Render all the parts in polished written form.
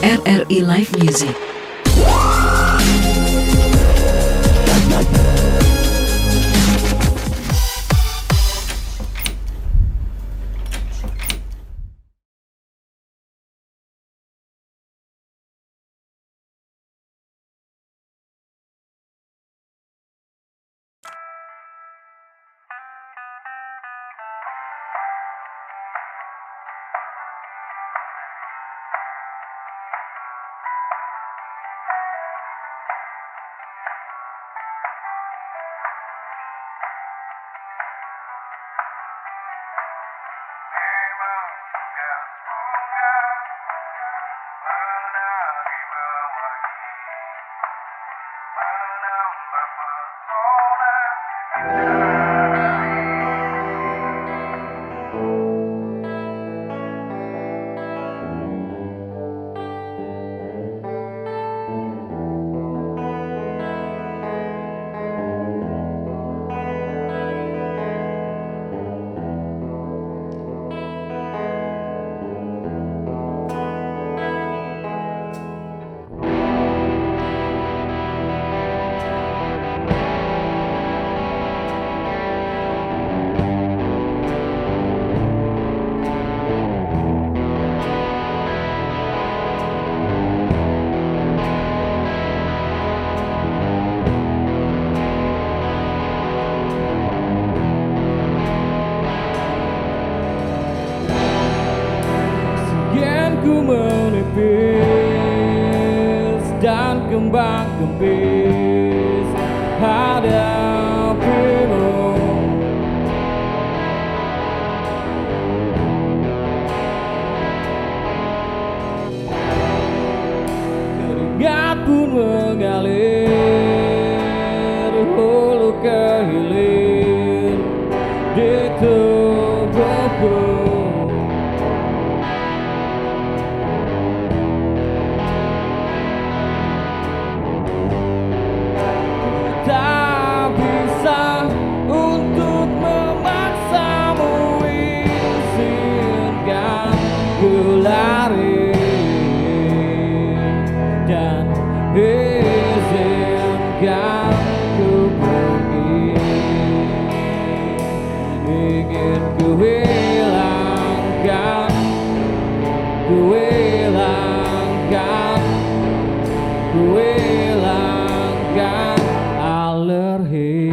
RRI Live Music. Ku menipis dan kembang kempis hadapimu. Keringat pun mengalir hulu ke hilir di tubuhku. Tak bisa untuk memaksamu, izinkan ku lari dan izinkan ku pergi. Ingin ku hilangkan, ku hilangkan, ku hilangkan alergi.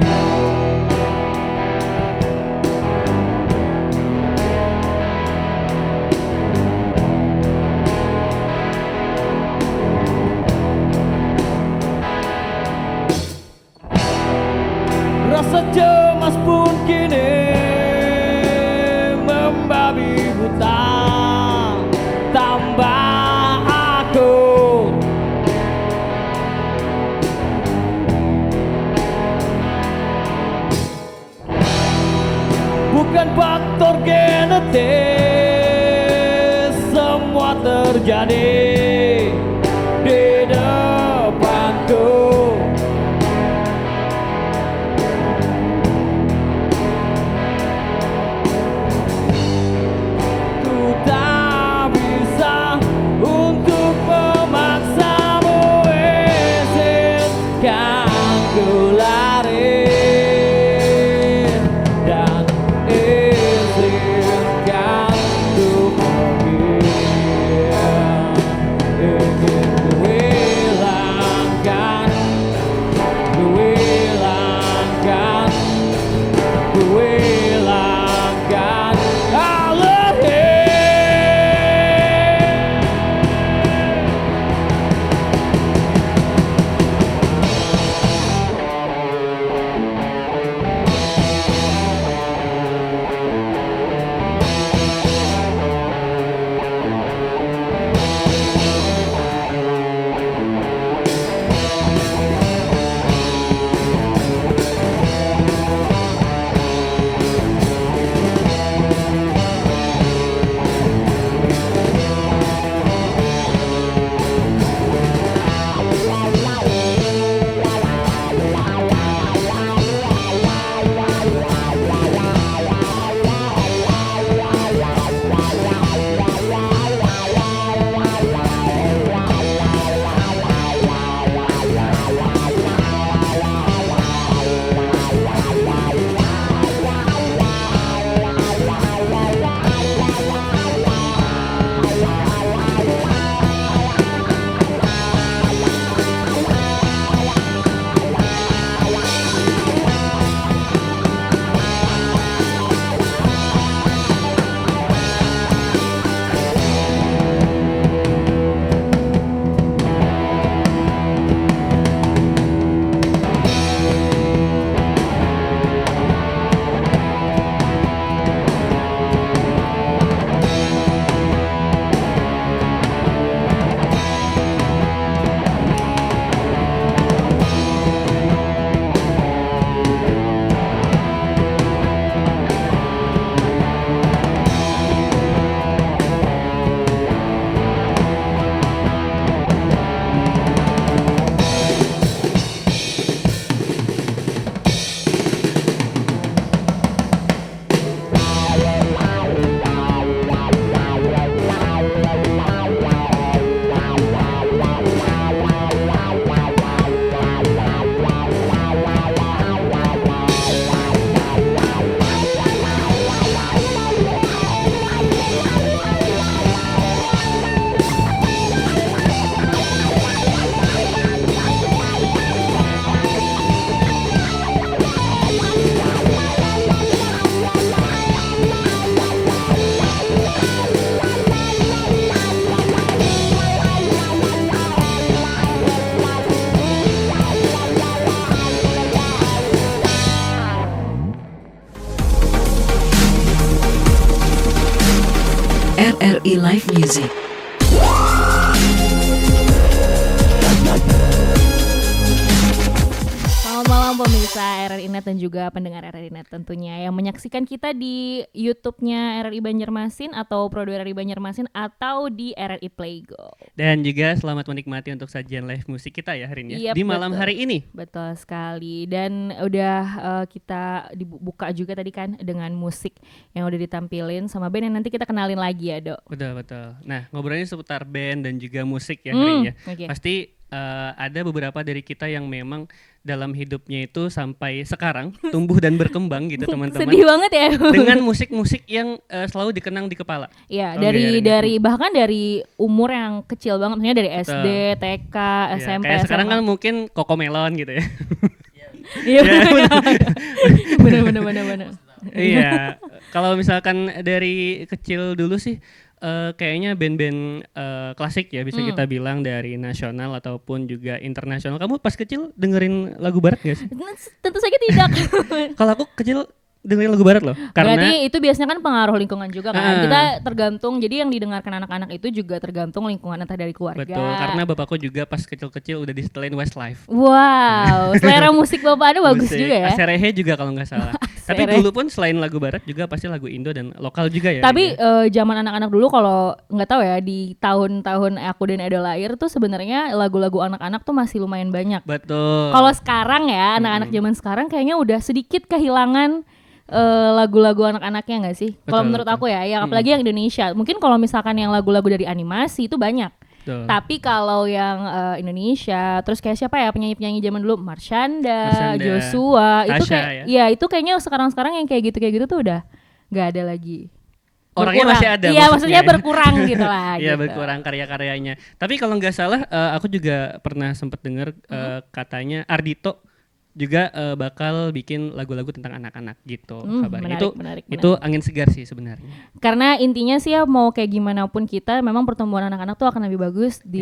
Rasa cemas pun kini membabi buta, tambah aku bukan faktor genetis, semua terjadi di depanku. Ku tak bisa untuk memaksamu, izinkan ku lari dan izinkan ku pergi. RRI Live Music. Selamat malam pemirsa RRI Net dan juga pendengar RRI Net tentunya yang menyaksikan kita di YouTube-nya RRI Banjarmasin atau Pro 2 RRI Banjarmasin atau di RRI Playgo. Dan juga selamat menikmati untuk sajian live musik kita ya hari ini ya. Yep, Di malam betul. hari ini. Betul sekali. Dan udah kita dibuka juga tadi kan dengan musik yang udah ditampilin sama band yang nanti kita kenalin lagi ya, Dok. Betul. Nah, ngobrolnya seputar band dan juga musik ya hari ini ya. Oke. Pasti ada beberapa dari kita yang memang dalam hidupnya itu sampai sekarang tumbuh dan berkembang gitu teman-teman. Sedih banget ya. Dengan musik-musik yang selalu dikenang di kepala. Iya, Oh, iya, dari bahkan dari umur yang kecil banget, maksudnya dari SD, TK, Ya, SMP, kayak sekarang SMA. kan mungkin Cocomelon gitu ya. Iya, bener. Iya, kalau misalkan dari kecil dulu sih kayaknya band-band klasik ya bisa kita bilang dari nasional ataupun juga internasional. Kamu pas kecil dengerin lagu barat gak sih? Tentu saja tidak. Kalau aku kecil dengerin lagu barat loh. Karena Berarti itu biasanya kan pengaruh lingkungan juga kan. Ah. Kita tergantung, jadi yang didengarkan anak-anak itu juga tergantung lingkungan entah dari keluarga. betul, karena bapakku juga pas kecil-kecil udah disetelin Westlife. Wow, selera musik bapak Anda bagus Musik juga ya. Aserehe juga kalau nggak salah. Tapi Aserehe. dulu pun selain lagu barat juga pasti lagu Indo dan lokal juga ya. Tapi Rin, ya? zaman anak-anak dulu kalau nggak tahu ya di tahun-tahun aku dan Edo lahir tuh sebenarnya lagu-lagu anak-anak tuh masih lumayan banyak. Betul. Kalau sekarang ya anak-anak zaman sekarang kayaknya udah sedikit kehilangan lagu-lagu anak-anaknya nggak sih? Kalau Betul, menurut betul. aku ya, yang apalagi yang Indonesia. Mungkin kalau misalkan yang lagu-lagu dari animasi itu banyak. Betul. Tapi kalau yang Indonesia, terus kayak siapa ya penyanyi-penyanyi zaman dulu, Marshanda, Marshanda, Joshua, itu Tasya kayak, ya? ya itu kayaknya sekarang-sekarang yang kayak gitu tuh udah nggak ada lagi. Orangnya Berkurang. masih ada Iya, maksudnya ya. berkurang gitu lah. Iya, gitu. berkurang karya-karyanya. Tapi kalau nggak salah aku juga pernah sempat dengar katanya Ardhito juga bakal bikin lagu-lagu tentang anak-anak gitu kabarnya. Menarik. Itu angin segar sih sebenarnya. Karena intinya sih ya mau kayak gimana pun kita memang pertumbuhan anak-anak tuh akan lebih bagus di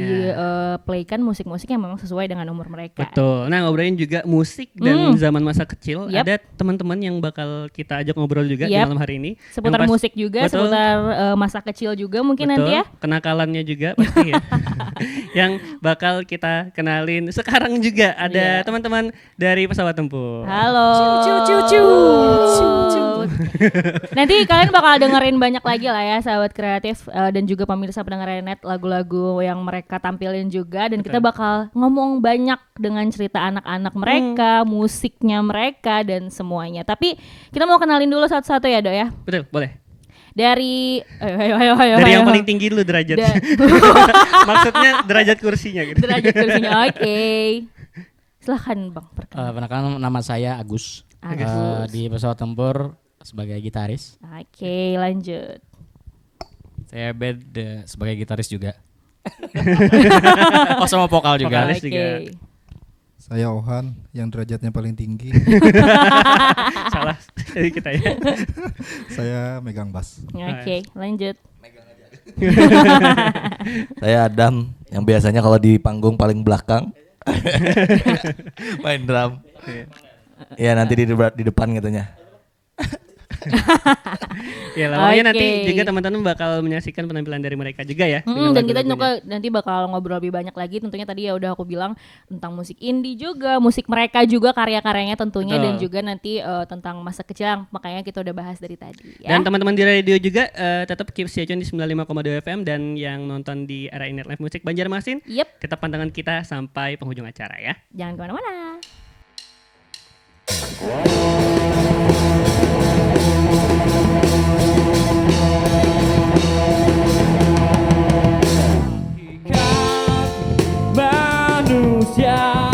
playkan musik-musik yang memang sesuai dengan umur mereka. Betul. Nah, ngobrolin juga musik dan zaman masa kecil, Yap. ada teman-teman yang bakal kita ajak ngobrol juga di Yap. malam hari ini. Seputar Yang pas- musik juga, Betul. seputar masa kecil juga mungkin Betul, nanti ya. kenakalannya juga pasti ya. Yang bakal kita kenalin sekarang juga ada Iya. teman-teman dari Pesawat Tempur. Halo. Nanti kalian bakal dengerin banyak lagi lah ya sahabat kreatif dan juga pemirsa pendengar net lagu-lagu yang mereka tampilin juga dan kita bakal ngomong banyak dengan cerita anak-anak mereka, musiknya mereka dan semuanya. Tapi kita mau kenalin dulu satu-satu ya, Dok ya. Betul, boleh. Dari ayo. Dari yang paling tinggi dulu derajat. Da- Maksudnya derajat kursinya gitu. derajat kursinya. Oke. Silahkan Bang perkenalkan. Perkenalkan, nama saya Agus. Agus. Di Pesawat Tempur sebagai gitaris. Oke, lanjut. Saya sebagai gitaris juga. Oh, sama vokal juga. Vokalis juga. Saya Ohan yang derajatnya paling tinggi. Salah dari kita ya. Saya megang bass. Oke, lanjut. Saya Adam yang biasanya kalau di panggung paling belakang main drum. Ya nanti di depan katanya. Ya, lamanya nanti Oke. juga teman-teman bakal menyaksikan penampilan dari mereka juga ya. Dan kita juga nanti bakal ngobrol lebih banyak lagi. Tentunya tadi ya udah aku bilang tentang musik indie juga, musik mereka juga karya-karyanya tentunya Betul. dan juga nanti tentang masa kecil yang makanya kita udah bahas dari tadi. Ya. Dan teman-teman di radio juga tetap keep stay tune di 95,2 FM dan yang nonton di RRI Net Live Music Banjarmasin, Yep, tetap pantengin kita sampai penghujung acara ya. jangan kemana-mana. Manusia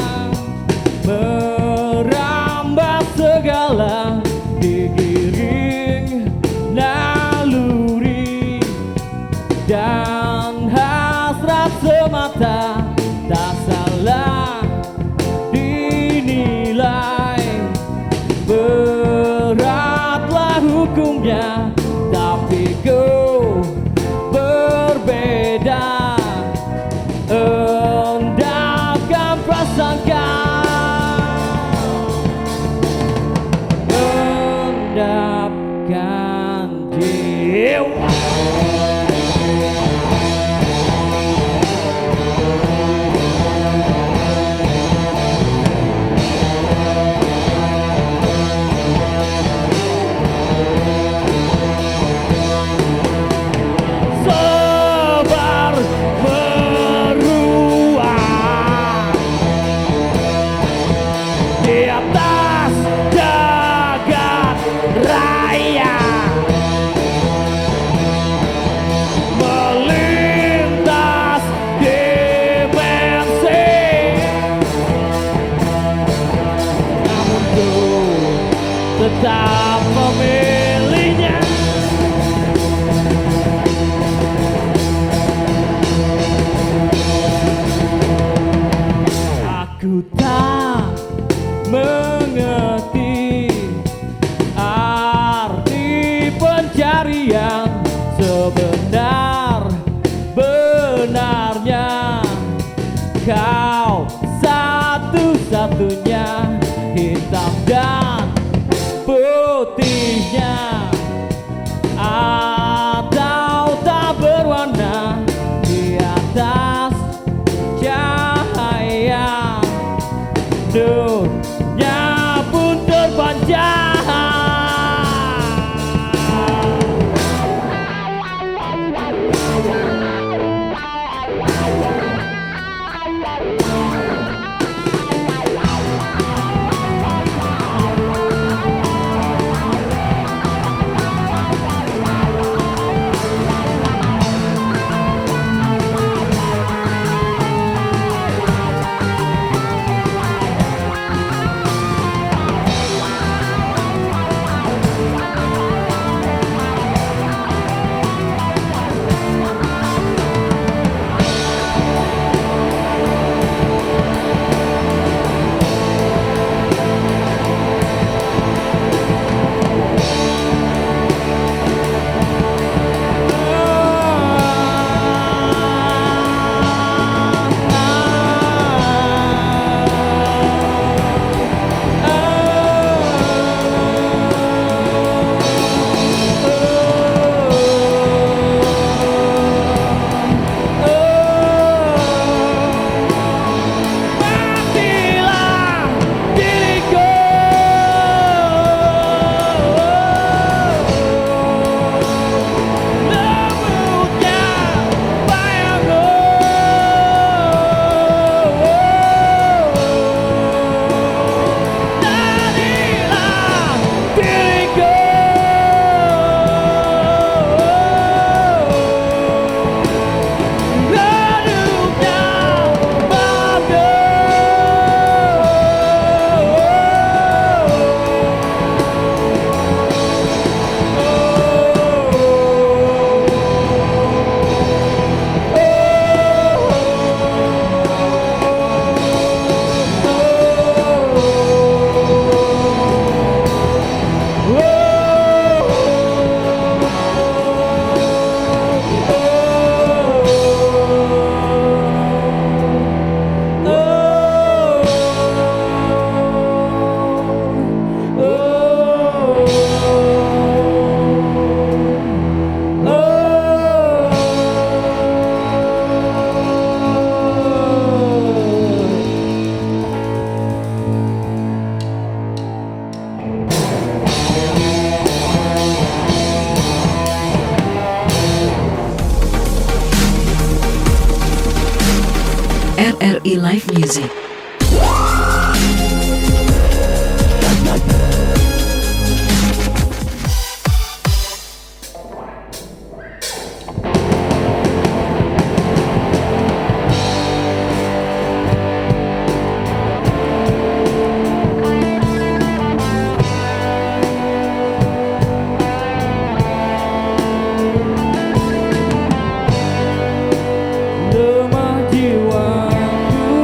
merambah segala digiring naluri dan hasrat semata tak salah dinilai. sebenar-benarnya kau satu-satunya, hitam dan putihnya, atau tak berwarna di atas cahaya, nurnya pun terpanjang. RRI Live Music. Lemah jiwaku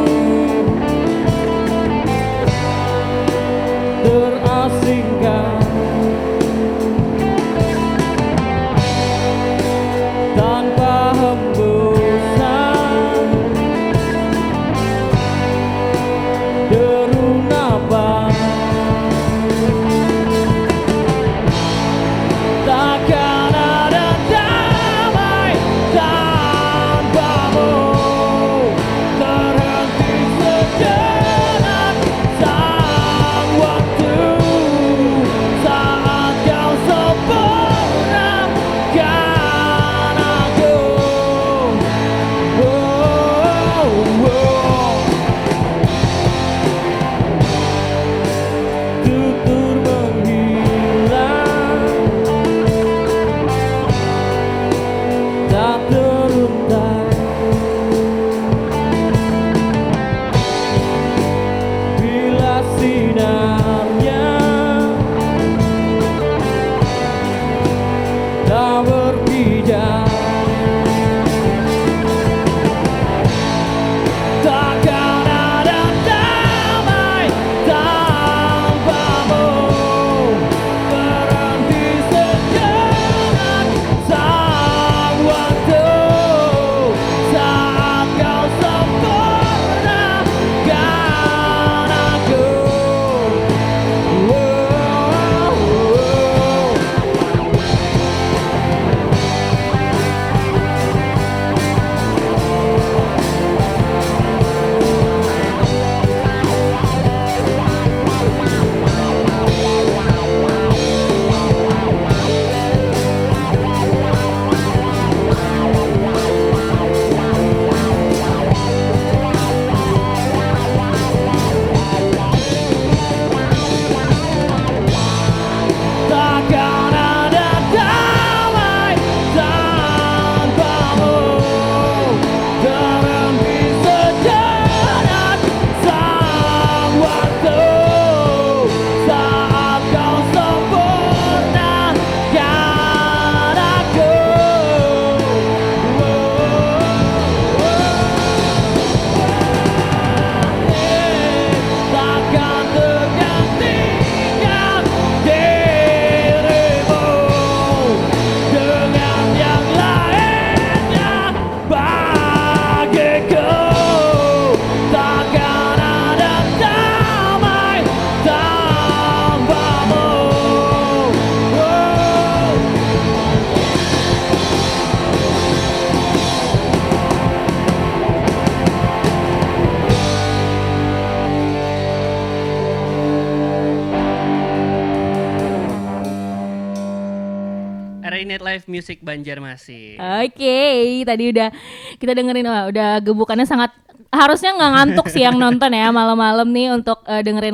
RRI Nightlife Music Banjarmasin. Oke, tadi udah kita dengerin, wah, udah gebukannya sangat, harusnya nggak ngantuk sih yang nonton ya malam-malam nih untuk dengerin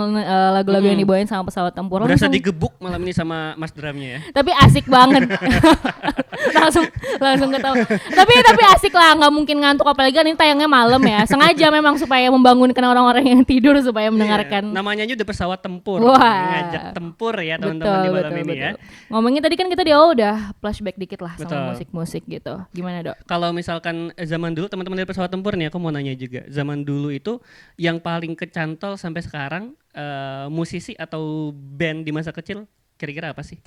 lagu-lagu yang dibawain sama pesawat tempur. Berasa Langsung- digebuk malam ini sama Mas Drumnya ya. tapi asik banget. langsung ketawa. Tapi asik lah, nggak mungkin ngantuk, apalagi kan ini tayangnya malam ya. Sengaja memang supaya membangunkan orang-orang yang tidur supaya mendengarkan. Namanya aja udah pesawat tempur. Wah. Ngajak tempur ya teman-teman di malam ini ya. Ngomongin tadi kan kita di awal udah flashback dikit lah Betul. sama musik-musik gitu. Gimana, Dok? Kalau misalkan zaman dulu teman-teman dari pesawat tempur nih, aku mau nanya juga. Zaman dulu itu yang paling kecantol sampai sekarang musisi atau band di masa kecil kira-kira apa sih?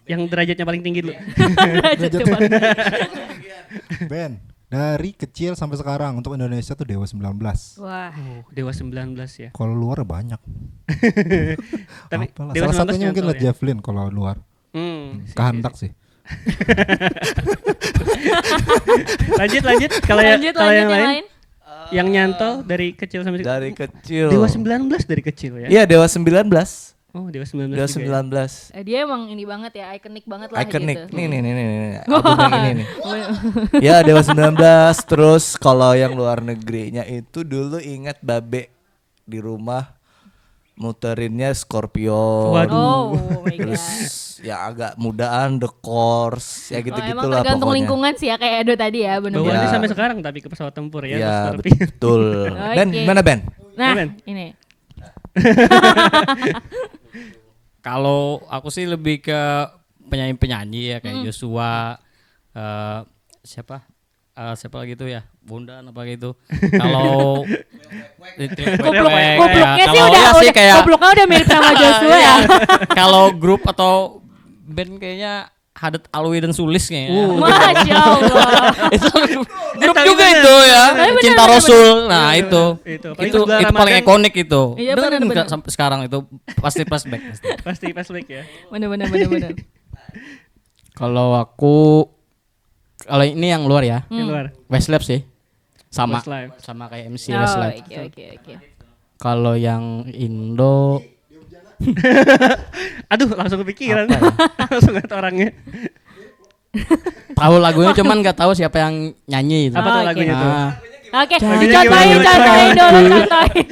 Yang derajatnya paling tinggi dulu. Ben, dari kecil sampai sekarang untuk Indonesia tuh Dewa 19. Wah. Oh, Dewa 19 ya. Kalau luar banyak. Tapi Apalah. Dewa Salah 19 satunya mungkin nyantol Led Zeppelin kalau luar. Kehendak sih. Lanjut kalau yang yang lain lain. yang nyantol dari kecil sampai Dari kecil. Dewa 19 dari kecil ya. Iya, Dewa 19. Oh, Dewa 19. Dewa juga ya. 19. Dia emang ini banget ya, ikonik banget lah Iconic. gitu. Nih. Album yang ini nih. Ya, Dewa 19. Terus kalau yang luar negerinya itu dulu ingat Babe di rumah muterinnya Scorpio. Waduh. Oh my Terus god. ya agak mudaan The Course ya Emang gitu-gitulah tergantung pokoknya. lingkungan sih ya, kayak Edo tadi ya, bener-bener. Bawaannya Ya. sampai sekarang tapi ke pesawat tempur ya. Ya terus Scorpio. betul. Ben, Oke. gimana Ben? Nah, Ben. ini. Kalau aku sih lebih ke penyanyi-penyanyi ya kayak Joshua, siapa lagi tuh ya, Bondan apa gitu. Kalau Gobloknya sih udah kayak gobloknya udah mirip sama Joshua ya. kalau grup atau band kayaknya Hadet Alwi dan Sulis kayaknya. Masya Allah. Itu grup tapi juga bener. itu ya. Tapi bener, Cinta bener, Rasul. Nah, itu. Itu. Apalagi Itu sebelah paling Ramadan. ikonik itu. Iya, Dengerin bener, nggak bener. sampai sekarang itu pasti flashback. Pasti flashback ya. Bener. Kalau aku kalau ini yang luar ya. Yang luar. Westlife sih. Sama Westlife. sama kayak MC Oh, Westlife. oke. Kalau yang Indo Aduh, langsung kepikiran. Apa ya? Langsung lihat orangnya. tahu lagunya cuman nggak tahu siapa yang nyanyi itu. Apa tuh Oke. lagunya tuh? Nah, Oke, Lagunya contohin gimana? dulu, contohin.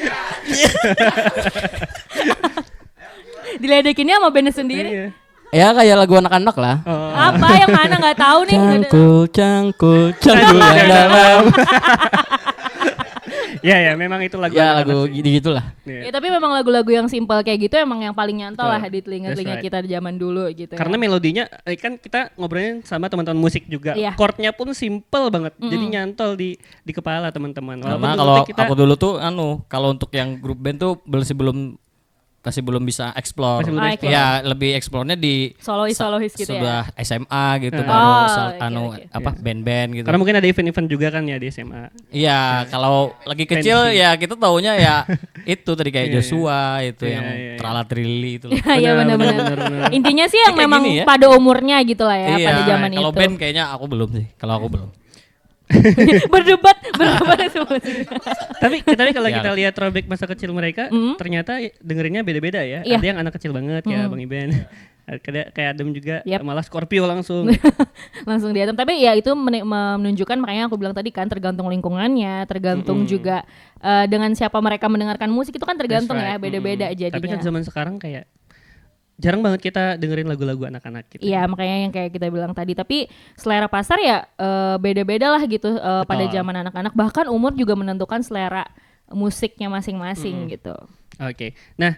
Diledekinnya sama band sendiri. Iya. ya kayak lagu anak-anak lah. Oh. Apa yang mana nggak tahu nih? Cangkul yang dalam. Ya, memang itu lagu. Ya anak-anak lagu sih. gitu-gitulah. Iya. Ya tapi memang lagu-lagu yang simpel kayak gitu emang yang paling nyantol Betul. lah di telinga-telinga That's kita di zaman dulu gitu. Karena ya. melodinya kan kita ngobrolin sama teman-teman musik juga. Iya. Chordnya pun simple banget. Jadi nyantol di kepala teman-teman. Karena Walaupun kalau dulu kita aku dulu tuh kalau untuk yang grup band tuh masih belum bisa explore. Masih belum explore. Ya lebih explore-nya di Solois gitu sudah ya. SMA gitu Oh, baru oke. band-band gitu. karena mungkin ada event-event juga kan ya di SMA. Iya, kalau lagi kecil Pensi. ya kita taunya ya itu tadi kayak Iya, Joshua itu Iya, yang iya, iya. Tralatrili itu loh. Iya benar-benar. Intinya sih yang Kayak memang gini ya. pada umurnya gitu lah ya Iya, pada zaman kalau itu. band kayaknya aku belum sih. Kalau aku belum. berdebat semua. Tapi kalau Ya. kita lihat throwback masa kecil mereka, ternyata dengerinnya beda-beda ya. Iya. Ada yang anak kecil banget ya, Bang Iben. Kayak Adam juga Yep. malah Scorpio langsung. Langsung diatem. Tapi ya itu menunjukkan, makanya aku bilang tadi kan tergantung lingkungannya, tergantung juga dengan siapa mereka mendengarkan musik itu kan tergantung That's ya, right. beda-beda jadinya. Tapi kan zaman sekarang kayak jarang banget kita dengerin lagu-lagu anak-anak gitu. Iya makanya yang kayak kita bilang tadi. Tapi selera pasar ya beda-beda lah gitu pada zaman anak-anak. Bahkan umur juga menentukan selera musiknya masing-masing gitu. Oke. Nah,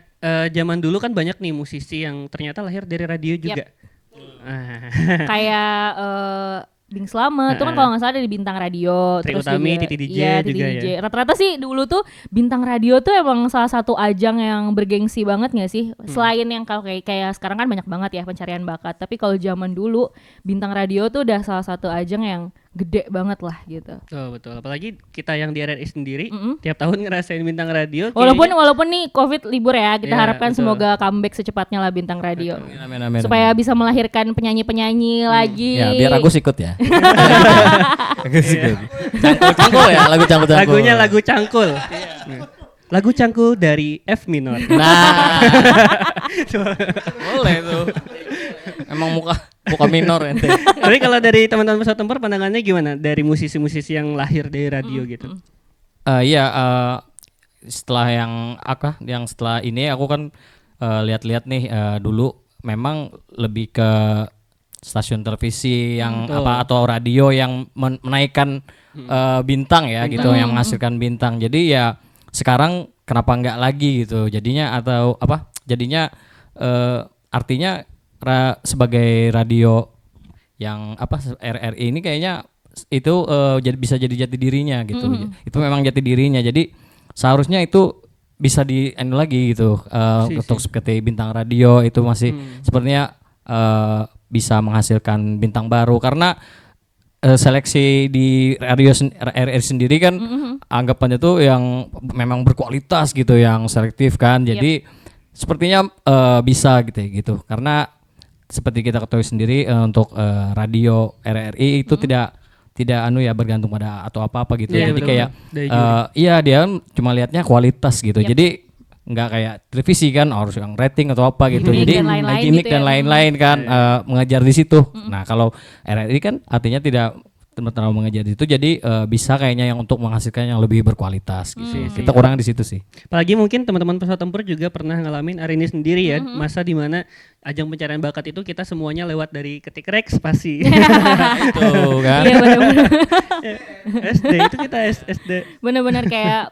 zaman dulu kan banyak nih musisi yang ternyata lahir dari radio juga. Ah. Kayak Bing Slamet itu kan kalau nggak salah dari Bintang Radio. Tri terus Utami, juga, Titi DJ iya, Titi juga DJ. ya. Rata-rata sih dulu tuh Bintang Radio tuh emang salah satu ajang yang bergengsi banget nggak sih? Selain yang kalau kayak sekarang kan banyak banget ya pencarian bakat. Tapi kalau zaman dulu Bintang Radio tuh udah salah satu ajang yang gede banget lah gitu. Betul. Apalagi kita yang di RRI sendiri tiap tahun ngerasain bintang radio. Walaupun nih Covid libur ya, kita Iya, harapkan betul. semoga comeback secepatnya lah Bintang Radio. Amin. Supaya bisa melahirkan penyanyi-penyanyi lagi. Ya biar Agus ikut ya. Agus ikut. Cangkul ya, lagu cangkul. Lagunya lagu cangkul. Lagu cangkul dari F minor. Nah. Boleh tuh. Emang muka minor ente. Tapi kalau dari teman-teman pesawat tempur pandangannya gimana dari musisi-musisi yang lahir dari radio gitu? Iya, setelah yang setelah ini aku kan lihat-lihat nih dulu memang lebih ke stasiun televisi yang atau radio yang menaikkan bintang ya gitu, yang menghasilkan bintang. Jadi ya sekarang kenapa nggak lagi gitu? Jadinya artinya sebagai radio yang RRI ini kayaknya itu bisa jadi jati dirinya gitu. Itu memang jati dirinya. Jadi seharusnya itu bisa lagi gitu untuk seperti bintang radio itu masih sepertinya bisa menghasilkan bintang baru karena seleksi di radio RRI sendiri kan anggapannya tuh yang memang berkualitas gitu, yang selektif kan. Jadi sepertinya bisa gitu karena seperti kita ketahui sendiri untuk radio RRI itu tidak bergantung pada atau apa gitu. Jadi kayak dia cuma lihatnya kualitas gitu. Jadi nggak kayak televisi kan harus yang rating atau apa gitu. Jadi gimmick dan lain-lain kan mengejar di situ. Nah, kalau RRI kan artinya tidak terlalu mengejar di situ, jadi bisa kayaknya yang untuk menghasilkan yang lebih berkualitas gitu. Kita kurang di situ sih. Apalagi mungkin teman-teman pesawat tempur juga pernah ngalamin hari ini sendiri ya, masa di mana ajang pencarian bakat itu kita semuanya lewat dari ketik rek spasi. Itu kan. Iya benar-benar. SD itu kita SD. Benar-benar kayak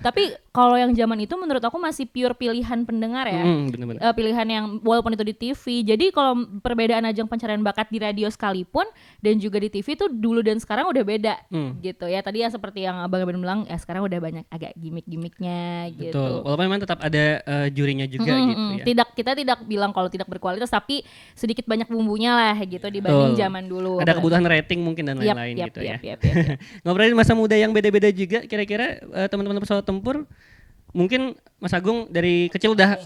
tapi kalau yang zaman itu menurut aku masih pure pilihan pendengar ya. Benar-benar. Pilihan yang walaupun itu di TV. Jadi kalau perbedaan ajang pencarian bakat di radio sekalipun dan juga di TV tuh dulu dan sekarang udah beda gitu ya. Tadi ya seperti yang Abang Ben bilang ya, sekarang udah banyak agak gimmick-gimmicknya gitu. Betul. Walaupun memang tetap ada jurinya juga gitu ya. Kita tidak bilang kalau tidak berkualitas, tapi sedikit banyak bumbunya lah gitu dibanding zaman dulu. Ada kebutuhan rating mungkin dan lain-lain gitu ya. Yap. Ngobrolin masa muda yang beda-beda juga, kira-kira teman-teman pesawat tempur mungkin Mas Agung dari kecil udah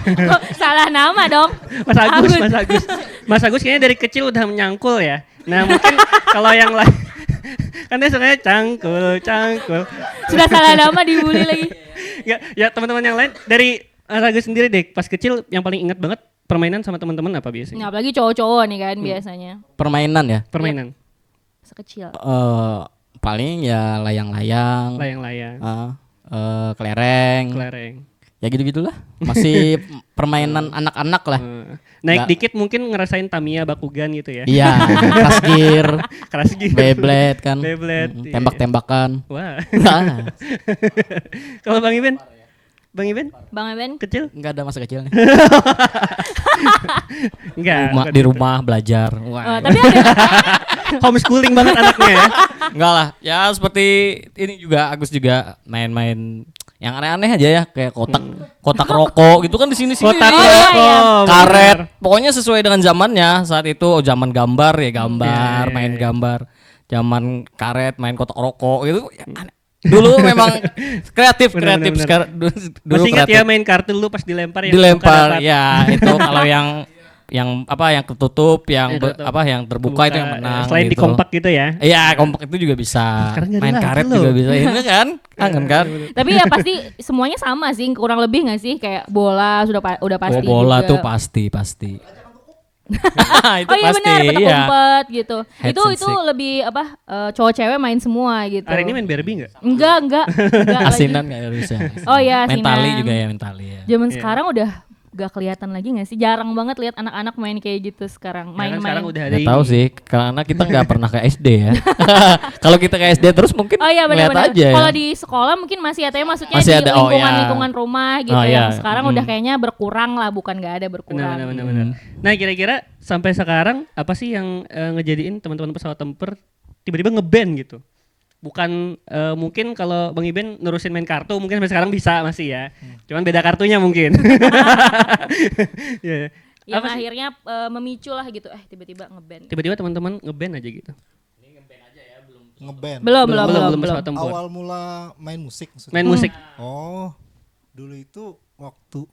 Kok salah nama dong? Mas Agus kayaknya dari kecil udah menyangkul ya. Nah mungkin kalau yang lain kan dia sebenarnya cangkul. Sudah salah nama dibully lagi. Ya teman-teman yang lain dari Mas Agus sendiri deh, pas kecil yang paling ingat banget permainan sama teman-teman apa biasanya? Nah, apalagi cowok-cowok nih kan biasanya. Permainan ya. Permainan. Sekecil. Paling ya layang-layang. Kelereng. Ya gitu-gitulah. Masih permainan anak-anak lah. Naik dikit mungkin ngerasain Tamiya Bakugan gitu ya. Iya, Keras gitu. Beyblade kan. Iya. Tembak-tembakan. Wah. Nah. Kalau Bang Iben? Bang Iben kecil? Enggak ada masa kecilnya. Enggak. Di rumah belajar. Wah. Tapi ada Homeschooling banget anaknya ya. Enggak lah. Ya seperti ini juga Agus juga main-main yang aneh-aneh aja ya, kayak kotak rokok gitu kan di sini. Kotak Iya, rokok. Karet. Pokoknya sesuai dengan zamannya. Saat itu zaman gambar ya, main gambar. Zaman karet, main kotak rokok gitu. Ya, aneh. Dulu memang kreatif Bener. sekarang dulu Masih ingat kreatif. ya main kartu lu pas dilempar Ya itu kalau yang ketutup yang terbuka itu yang menang selain gitu. di kompak gitu ya. Iya, kompak itu juga bisa. Sekarang nggak ada Main lagi karet loh. juga bisa. Ini kan kangen kan. Tapi ya pasti semuanya sama sih, kurang lebih nggak sih, kayak bola udah pasti. Bola juga. tuh pasti. Itu Oh iya pasti. benar, petak Iya. umpet gitu. Hide Itu and seek. lebih cowok cewek main semua gitu. Hari ini main Barbie enggak? Enggak lagi. Asinan kayak bisa. Oh iya, Mentali asinan. juga ya, mentali ya. Zaman sekarang udah gak kelihatan lagi nggak sih? Jarang banget lihat anak-anak main kayak gitu sekarang. Ya kan Main-main. sekarang udah ada Nggak ini. tahu sih, karena kita nggak pernah ke SD ya. Kalau kita ke SD terus mungkin Oh iya ngeliat benar-benar. aja. Kalau Ya. di sekolah mungkin masih ada, maksudnya Masih di ada, oh, ya. lingkungan rumah gitu. Oh, Yang iya. sekarang udah kayaknya berkurang lah, bukan nggak ada berkurang. Benar. Nah kira-kira sampai sekarang apa sih yang ngejadiin teman-teman pesawat tempur tiba-tiba ngeband gitu? Bukan mungkin kalau Bang Iben nerusin main kartu mungkin sampai sekarang bisa masih ya. Cuman beda kartunya mungkin. Ya. Yang Apa sih? akhirnya memicu lah gitu. Tiba-tiba ngeband. Tiba-tiba teman-teman ngeband aja gitu. Ngeband. Belum. pesawat tempur. Awal mula main musik maksudnya. Main musik. Oh, dulu itu waktu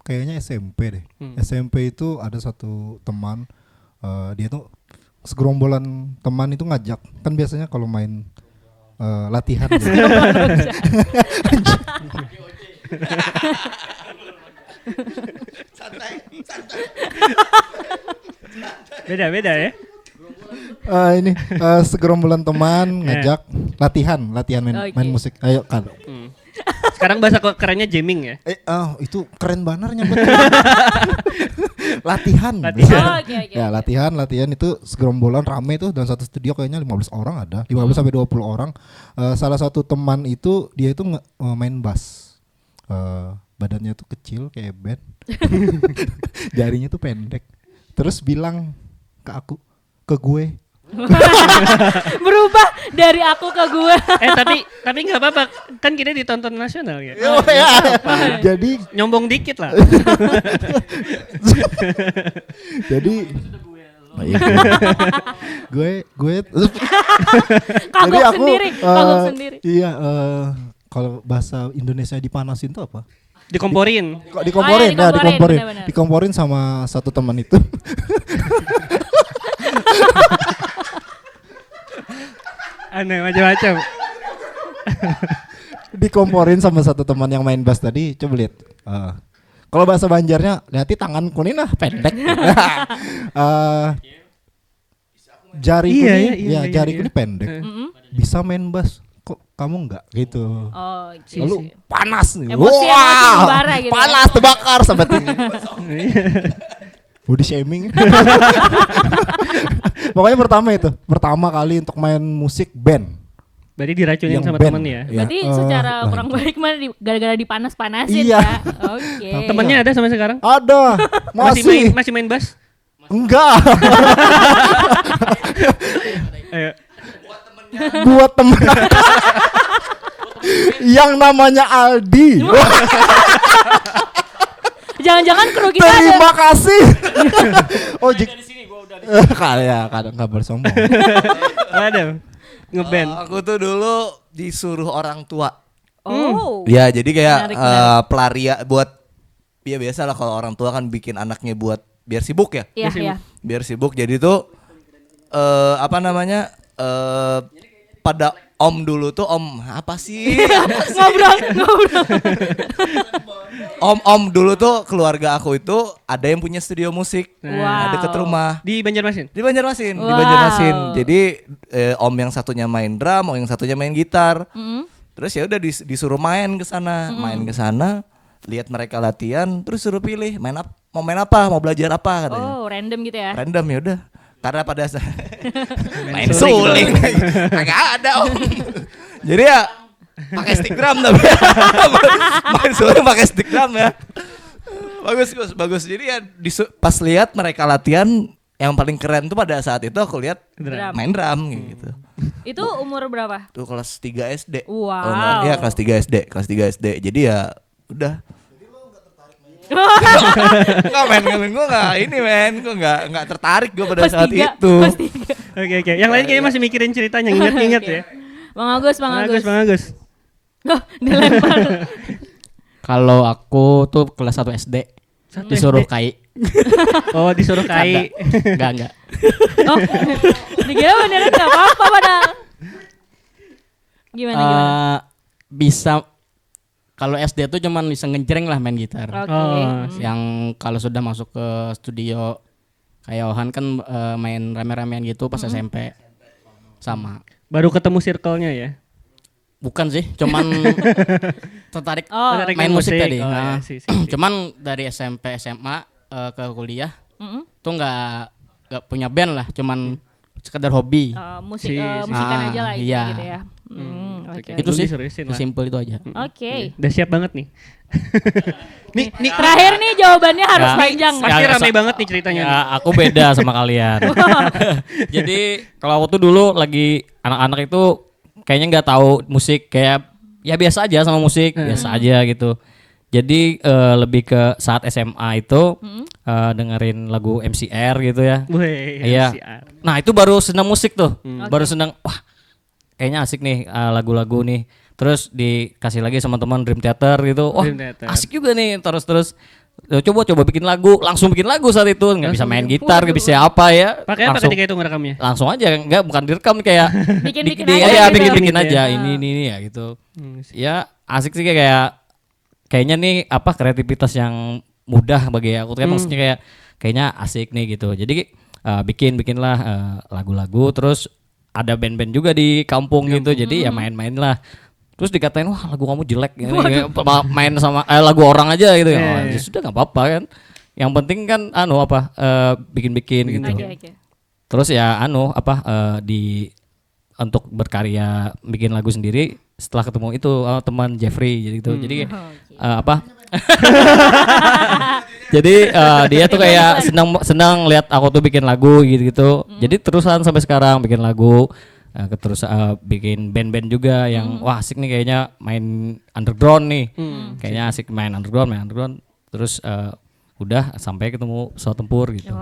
kayaknya SMP deh. SMP itu ada satu teman, dia tuh segerombolan teman itu ngajak. Kan biasanya kalau main latihan gitu. Beda-beda ya. Ini segerombolan teman ngajak latihan main musik. Ayo kan. Sekarang bahasa kerennya jamming ya. Itu keren banernya betul. Latihan. Latihan. Oke. Ya, latihan itu segerombolan rame tuh dalam satu studio kayaknya 15 orang ada. 15 sampai 20 orang. Salah satu teman itu dia itu main bass. Badannya tuh kecil kayak band. Jarinya tuh pendek. Terus bilang ke gue. Berubah dari aku ke gue. Tapi nggak apa-apa, kan kita ditonton nasional ya. Jadi Nyombong dikit lah. jadi gue Kagok sendiri, kagok sendiri. Iya, kalau bahasa Indonesia dipanasin tuh apa? Dikomporin. Kok dikomporin, dikomporin, benar-benar. dikomporin sama satu teman itu. Aneh macam-macam. Dikomporin sama satu teman yang main bass tadi. Coba lihat. Kalau bahasa Banjarnya, lihat tangan kuning pendek. Jari kuning, jari kuning pendek. Bisa main bass. Kok kamu enggak gitu? Oh, Lalu panas nih. Emosi membara gitu. Panas terbakar sampai tinggi. Body shaming. Pokoknya pertama kali untuk main musik band. Berarti diracunin Yang sama band. temen ya. Berarti secara kurang baik mah gara-gara dipanas-panasin Iya. ya. Oke. Temennya ada sampai sekarang? Ada, Masih main bass? Enggak. Ayo. Buat temen yang namanya Aldi. Jangan-jangan kru kita ada. Terima kasih. Kadang nggak bersombong. Ada. Ngeband. Aku tuh dulu disuruh orang tua. Oh. Ya jadi kayak Menarik. pelaria buat ya biasa lah kalau orang tua kan bikin anaknya buat biar sibuk ya. Iya. Biar sibuk jadi tuh apa namanya pada om dulu tuh om apa sih? Ngobrol. Om dulu tuh keluarga aku itu ada yang punya studio musik. Wow. Deket rumah. Di Banjarmasin? Di Banjarmasin, di Wow. Banjarmasin. Jadi om yang satunya main drum, om yang satunya main gitar. Terus ya udah disuruh main ke sana, lihat mereka latihan, terus suruh pilih mau main apa, mau belajar apa katanya. Oh, random gitu ya. Random ya udah. Karena pada main suling, kagak ada om. Jadi ya pakai stick drum tapi main suling pakai stick drum ya. Bagus. Jadi ya pas lihat mereka latihan, yang paling keren tuh pada saat itu aku lihat Drum. main drum gitu. Itu umur berapa? Tuh kelas 3 SD. Wow. Iya kelas 3 SD. Jadi ya udah. Enggak men, gue enggak tertarik gue pada Pas saat tiga, itu. pas tiga. Oke. Yang lain kayaknya masih mikirin ceritanya, inget-inget Oke. ya. Bang Agus. Bang Agus. Oh, dilempar. Kalau aku tuh kelas 1 SD disuruh SD. kai. Oh, disuruh kai. Enggak. Oh, dikira beneran gak apa-apa padahal. Gimana? Bisa kalau SD tuh cuman bisa ngejreng lah main gitar. Oke. Oh, Yang kalau sudah masuk ke studio kayak Ohan kan main rame-ramean gitu pas SMP. Sama. Baru ketemu circle-nya ya. Bukan sih, cuman tertarik Oh, Tertarik main musik tadi. Oh, Nah, ya, sih. cuman dari SMP SMA ke kuliah Mm-mm. tuh nggak punya band lah, cuman sekedar hobi. Musikan aja lah iya. gitu ya. Oke. Itu sih, Diseriusin lah. simpel itu aja. Oke. Udah siap banget nih. nih Terakhir nih jawabannya harus Ya. panjang. pasti Ya, rame banget nih ceritanya. Ya, aku beda sama kalian. Jadi kalau aku tuh dulu lagi anak-anak itu kayaknya nggak tahu musik, kayak ya biasa aja sama musik, biasa aja gitu. Jadi lebih ke saat SMA itu dengerin lagu MCR gitu ya. Wih, Iya. MCR. Nah itu baru senang musik tuh, baru senang. Wah, kayaknya asik nih lagu-lagu nih. Terus dikasih lagi sama teman Dream Theater gitu. Wah, Dream Theater. asik juga nih. Terus coba bikin lagu, langsung bikin lagu saat itu. Nggak bisa main gitar, nggak bisa apa ya. Pakai apa Langsung- ketika itu ngerekamnya? Langsung aja, enggak bukan direkam kayak Bikin-bikin di- aja iya, gitu. bikin-bikin Gitu aja. ya. Ini ya gitu. Ya asik sih kayaknya nih apa kreativitas yang mudah bagi aku kan maksudnya kayaknya asik nih gitu. Jadi bikinlah lagu-lagu, terus ada band-band juga di kampung gitu. Jadi ya main-main lah. Terus dikatain wah lagu kamu jelek gitu. Main sama lagu orang aja gitu ya. Oh, ya sudah nggak apa-apa kan. Yang penting kan bikin-bikin gitu. Oke. Terus ya untuk berkarya bikin lagu sendiri setelah ketemu itu teman Jeffrey gitu. Jadi jadi dia tuh kayak senang lihat aku tuh bikin lagu gitu. Jadi terusan sampai sekarang bikin lagu. Terus bikin band-band juga yang wah asik nih kayaknya main underground nih. Kayaknya asik main underground. Terus udah sampai ketemu Pesawat Tempur gitu.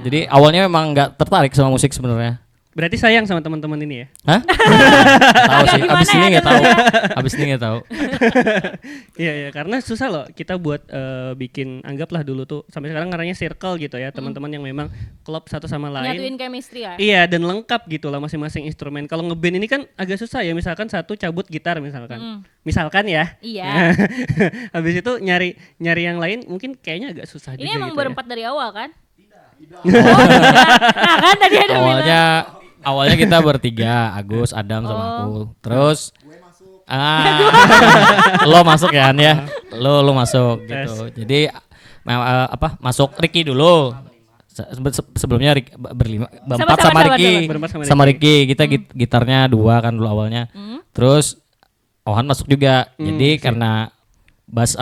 Jadi awalnya memang nggak tertarik sama musik sebenarnya. Berarti sayang sama teman-teman ini ya? Hah? Tahu sih. Abis ini nggak tahu. Iya, karena susah loh kita buat bikin, anggaplah dulu tuh sampai sekarang ngaranya circle gitu ya, teman-teman yang memang klop satu sama lain. Nyatuin chemistry ya. Iya, dan lengkap gitu lah masing-masing instrumen. Kalau ngeband ini kan agak susah ya, misalkan satu cabut gitar misalkan. Misalkan ya. Iya. Habis itu nyari yang lain mungkin kayaknya agak susah juga Ini emang gitu berempat dari awal kan? Nah kan tadi ada Awalnya kita bertiga, Agus, Adam sama aku. Terus lo masuk ya, lo masuk gitu. Jadi masuk Ricky dulu. Sebelumnya berempat sama Ricky. Kita gitarnya 2 kan dulu awalnya. Terus Ohan masuk juga. Jadi karena bass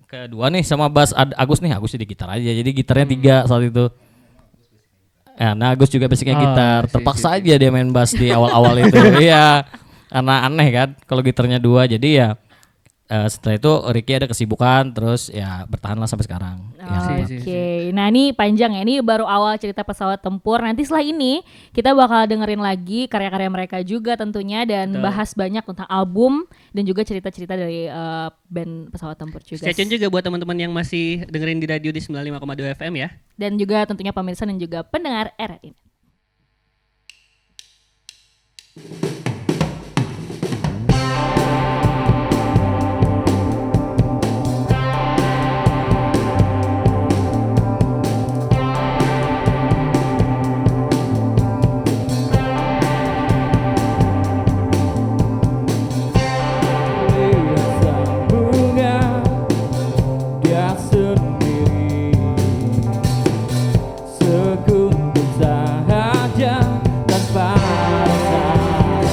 kedua nih sama bass Agus di gitar aja. Jadi gitarnya 3 saat itu. Ya, nah Agus juga basicnya gitar. Terpaksa aja dia main bass di awal-awal itu. Iya. Karena aneh kan kalau gitarnya 2. Jadi ya setelah itu Ricky ada kesibukan, terus ya bertahanlah sampai sekarang. Oke. Nah ini panjang ya, ini baru awal cerita Pesawat Tempur. Nanti setelah ini kita bakal dengerin lagi karya-karya mereka juga tentunya, dan bahas banyak tentang album dan juga cerita-cerita dari band Pesawat Tempur juga. Stay tune juga buat teman-teman yang masih dengerin di radio di 95,2 FM ya. Dan juga tentunya pemirsa dan juga pendengar RRI. Sekuntum sahaja tanpa rasa.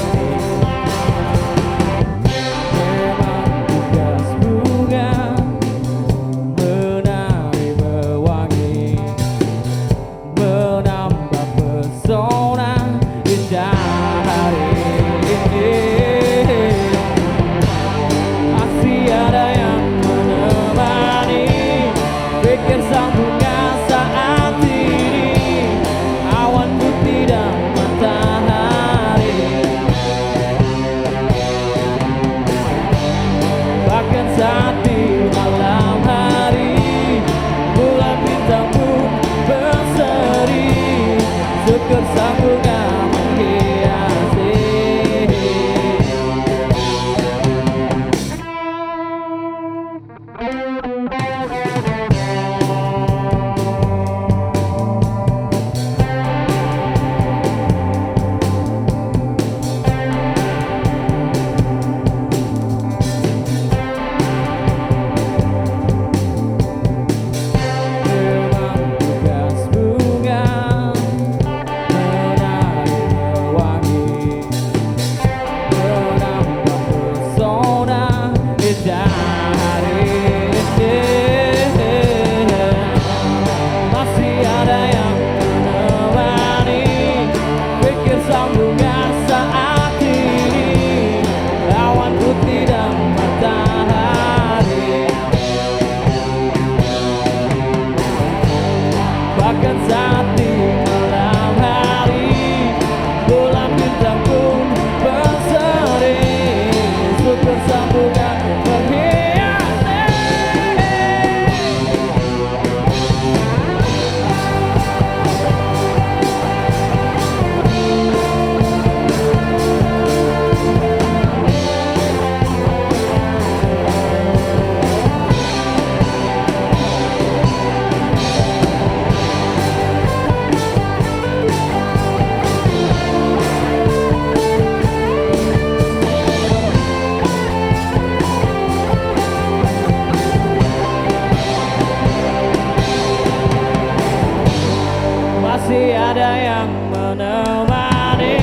menemani,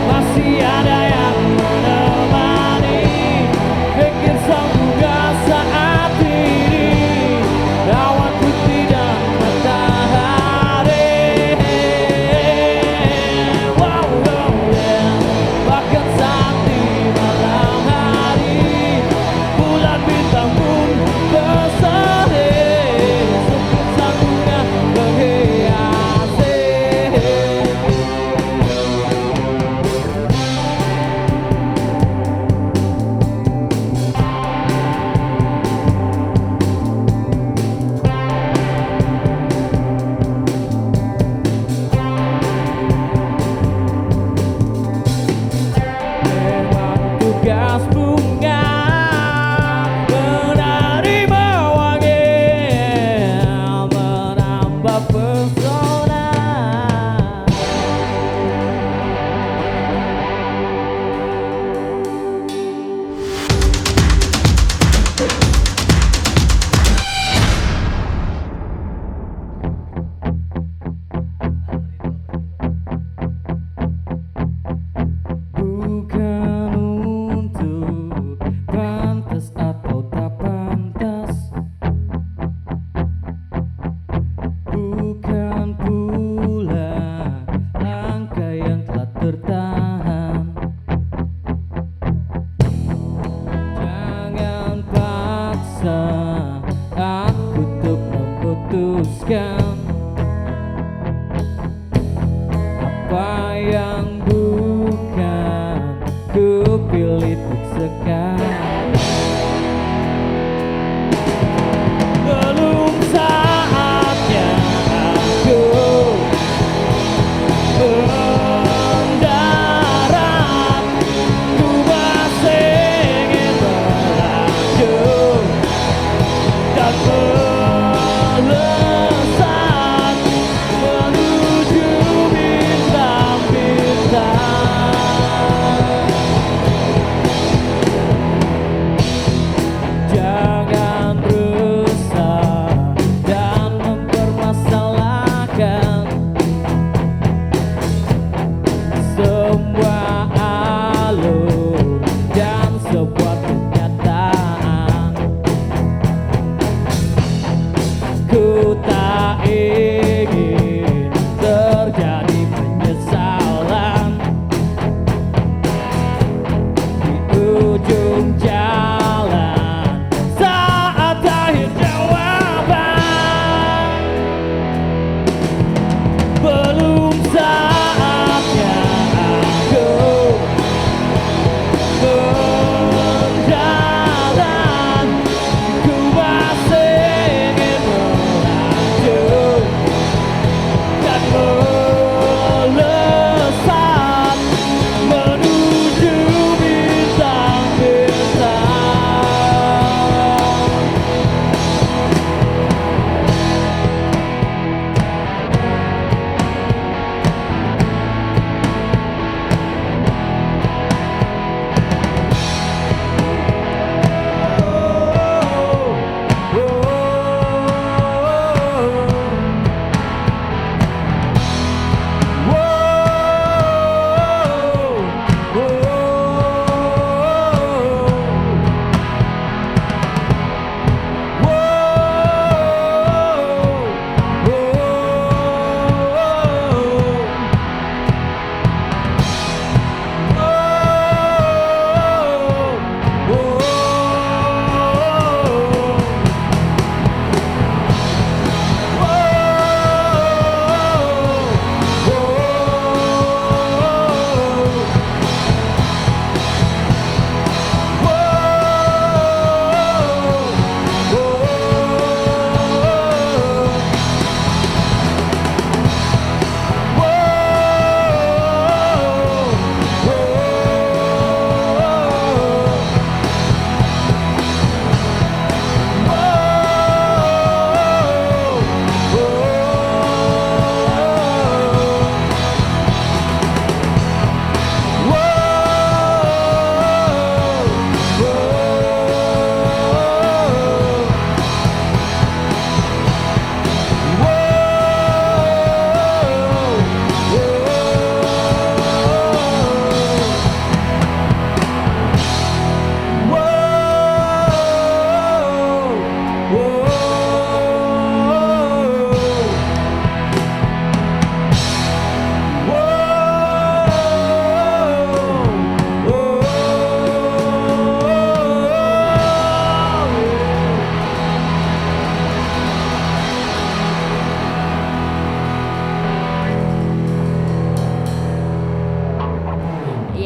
masih ada yang menemani. Bikin sang bunga saat ini, awan putih dan matahari. Wow, wow, yeah. Bahkan saat di malam hari, bulan bintang pun berseri, sebut sang bunga menghiasi.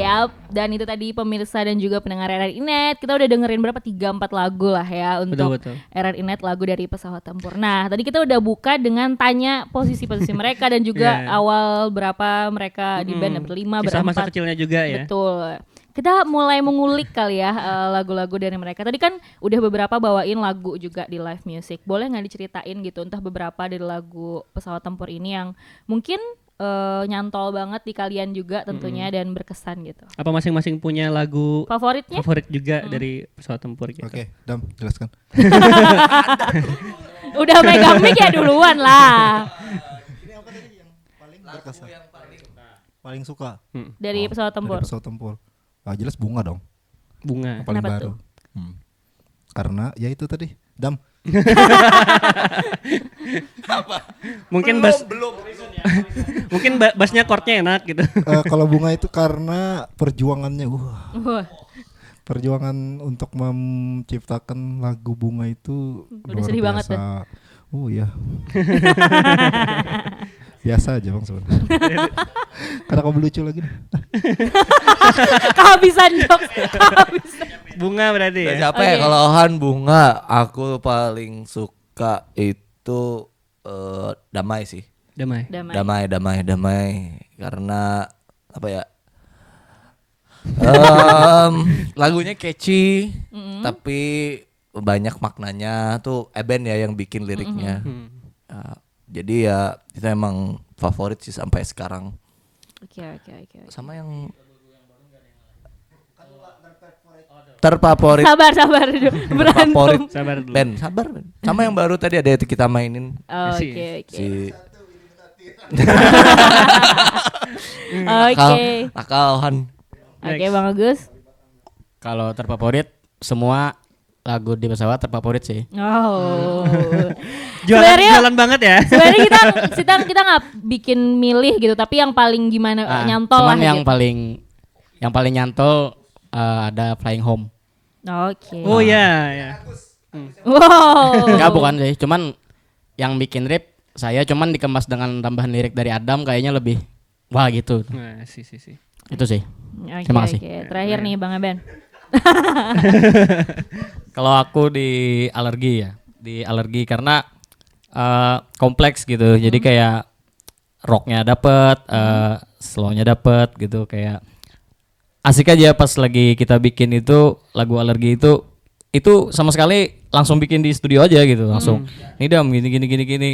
Yap, dan itu tadi pemirsa dan juga pendengar RRI Net. Kita udah dengerin berapa? 3-4 lagu lah ya untuk Betul. RRI Net, lagu dari Pesawat Tempur. Nah, tadi kita udah buka dengan tanya posisi-posisi mereka dan juga Yeah. awal berapa mereka di band, berlima, Kisah masa berempat. kecilnya juga ya. Betul. Kita mulai mengulik kali ya lagu-lagu dari mereka. Tadi kan udah beberapa bawain lagu juga di live music. Boleh nggak diceritain gitu, entah beberapa dari lagu Pesawat Tempur ini yang mungkin nyantol banget di kalian juga tentunya dan berkesan gitu. Apa masing-masing punya lagu Favoritnya? favorit juga dari Pesawat Tempur gitu. Oke, Dam, jelaskan. Udah megang mic ya duluan lah. Berkesan. Paling suka Dari Pesawat Tempur. dari Pesawat Tempur. Jelas Bunga dong, Bunga. paling Kenapa baru. tuh? Karena ya itu tadi, Dam. Mungkin mungkin bassnya chordnya enak gitu. Kalau Bunga itu karena perjuangannya, Wah, perjuangan untuk menciptakan lagu Bunga itu Udah luar sedih banget biasa. Oh iya. Biasa aja bang sebenarnya. Karena kamu lucu lagi. kehabisan jokes. Bunga berarti ya. Siapa ya kalau Ohan Bunga? Aku paling suka itu Damai sih. Damai. Damai. Karena apa ya? Lagunya catchy, tapi banyak maknanya tuh. Eben ya yang bikin liriknya. Jadi ya itu emang favorit sih sampai sekarang. Oke. Sama yang terfavorit. Sabar dulu. Favorit Berantem. Sabar dulu. Ben, sabar Ben. Sama yang baru tadi ada yang kita mainin Oke. si Oke. Nakal Han. Oke, Bang Agus. Kalau terfavorit semua lagu di pesawat terfavorit sih. Oh. Jualan, jualan banget ya. Sebenarnya kita nggak bikin milih gitu, tapi yang paling gimana nyantol lah Cuman gitu. yang paling nyantol ada Flying Home. Oke. Oh ya. Wow. Enggak, bukan sih, cuman yang bikin rip saya cuman dikemas dengan tambahan lirik dari Adam kayaknya lebih wah gitu. Nah, sih. Itu sih. Oke, Terima kasih. Terakhir nih Bang Eben. Kalau aku di alergi karena kompleks gitu. Jadi kayak rocknya dapet, slownya dapet gitu, kayak asik aja pas lagi kita bikin itu lagu alergi itu sama sekali langsung bikin di studio aja gitu, langsung ini Dam gini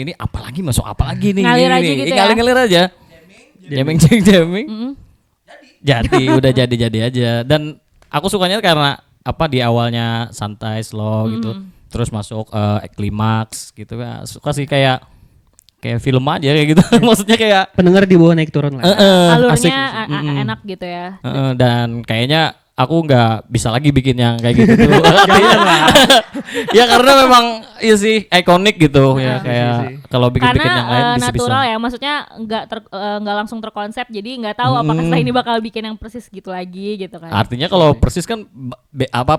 ini apalagi masuk apalagi nih Ngalir gini, aja nih. gitu ya? Ngalir aja jamming jadi jadi aja. Dan aku sukanya karena apa, di awalnya santai slow gitu, terus masuk klimaks gitu ya, suka sih kayak film aja kayak gitu. Maksudnya kayak Pendengar di bawah naik turun lah. asik. Alurnya enak gitu ya. Dan kayaknya aku nggak bisa lagi bikin yang kayak gitu tuh. Ya karena memang iya sih ikonik gitu ya, kayak kalau bikin Karena yang lain bisa. natural ya, maksudnya nggak langsung terkonsep, jadi nggak tahu apakah setelah ini bakal bikin yang persis gitu lagi gitu kan. Artinya kalau persis kan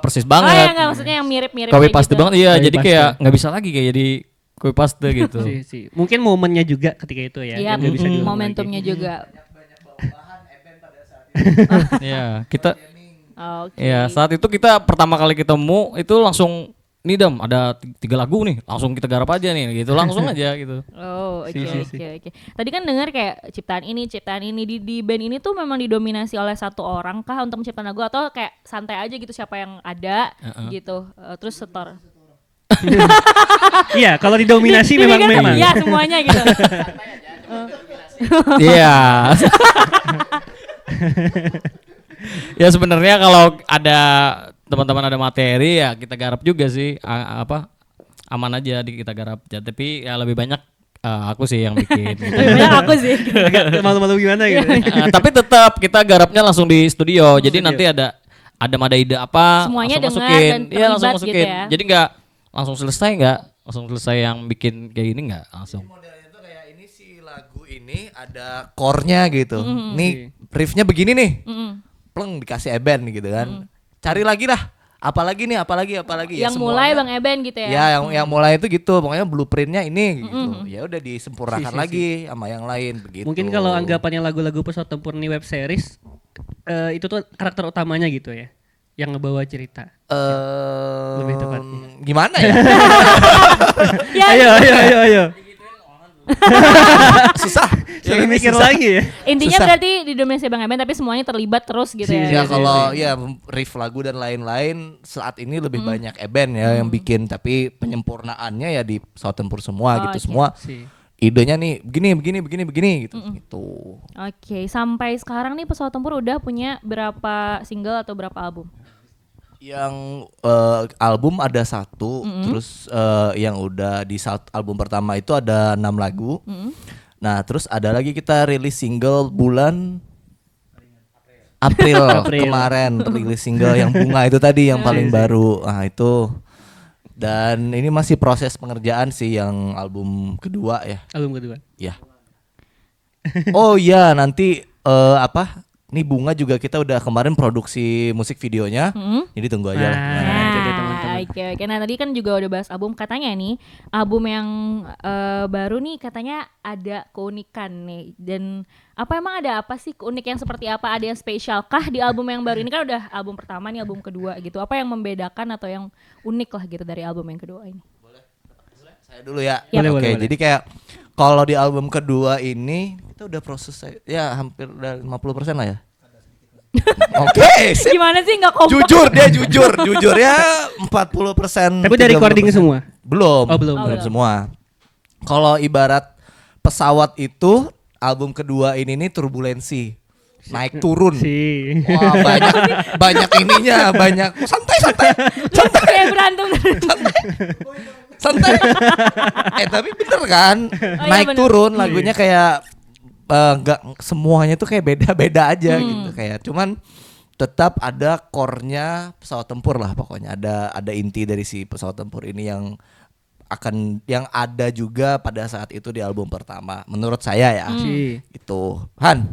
persis Oh ya banget. nggak, maksudnya yang mirip-mirip Copy kayak paste gitu. banget, iya. Copy Jadi paste. kayak nggak bisa lagi kayak jadi copy paste gitu. Sih. Mungkin momennya juga ketika itu ya. Iya, yang nggak bisa diulang momentumnya lagi. juga. Iya, kita Oke. ya saat itu kita pertama kali ketemu itu langsung nih Dam ada 3 lagu nih, langsung kita garap aja nih gitu, langsung aja gitu. Oh, Si. oke. Tadi kan dengar kayak ciptaan ini di band ini tuh memang didominasi oleh satu orang kah untuk menciptakan lagu, atau kayak santai aja gitu siapa yang ada gitu, terus setor. Iya, kalau didominasi Jadi memang kan, memang. Iya, semuanya gitu. Iya. Ya sebenarnya kalau ada teman-teman ada materi ya kita garap juga sih, aman aja kita garap ya, tapi ya lebih banyak aku sih yang bikin gitu. Lebih banyak aku sih. Agak malu-malu gimana gitu. Tapi tetap kita garapnya langsung di studio. Jadi nanti ada ide apa Semuanya langsung dengar masukin. dan Iya, langsung terlibat gitu masukin. ya. Jadi langsung selesai yang bikin kayak gini nggak langsung. Modelnya tuh kayak ini si lagu ini ada core-nya gitu. Nih riffnya begini nih. Pleng dikasih Eben gitu kan. Cari lagi lah. Apalagi nih, apalagi ya Yang mulai semuanya. Bang Eben gitu ya. Ya yang mulai itu gitu. Pokoknya blueprintnya ini gitu. Ya udah disempurnakan lagi sama yang lain begitu. Mungkin kalau anggapannya lagu-lagu Pesawat Tempur ini web series, itu tuh karakter utamanya gitu ya, yang ngebawa cerita. Lebih tepatnya. Gimana ya? Ya, Ayo. Susah. Jangan Ini mikir susah. lagi ya. intinya Susah. berarti didominasi Bang Eben tapi semuanya terlibat terus gitu ya. Ya kalau ya riff lagu dan lain-lain saat ini lebih banyak Eben ya yang bikin, tapi penyempurnaannya ya di pesawat tempur semua Oh, gitu. oke. Semua Si. idenya nih begini gitu. Gitu. Oke, sampai sekarang nih Pesawat Tempur udah punya berapa single atau berapa album? Yang album ada 1, terus yang udah di album pertama itu ada 6 lagu. Nah, terus ada lagi kita rilis single bulan April kemarin, rilis single yang Bunga itu tadi yang paling baru. Nah, itu. Dan ini masih proses pengerjaan sih yang album kedua ya. Album kedua. Ya. Oh iya, nanti nih Bunga juga kita udah kemarin produksi musik videonya. Jadi tunggu aja lah. Nah, gimana. itu dia teman-teman. Oke. Nah tadi kan juga udah bahas album, katanya nih album yang baru nih katanya ada keunikan nih. Dan emang ada apa sih keunik yang seperti apa? Ada yang spesial kah di album yang baru ini? Kan udah album pertama nih, album kedua gitu. Apa yang membedakan atau yang unik lah gitu dari album yang kedua ini? Saya dulu ya. Boleh, Oke, boleh. jadi kayak kalau di album kedua ini kita udah proses ya hampir udah 50% lah ya. Oke, sip. Gimana sih nggak kompak? Jujur ya 40%. Tapi udah recording 30%. semua? Belum. Oh, belum. Belum semua. Kalau ibarat pesawat itu album kedua ini nih turbulensi. Naik turun. Si. Wah, banyak ininya, banyak santai. Kayak berantem. Santai. Tapi bener kan? iya Naik bener. turun lagunya kayak nggak semuanya tuh kayak beda-beda aja gitu, kayak cuman tetap ada core-nya pesawat tempur lah pokoknya. Ada inti dari si pesawat tempur ini yang ada juga pada saat itu di album pertama menurut saya ya. Si. Itu Han.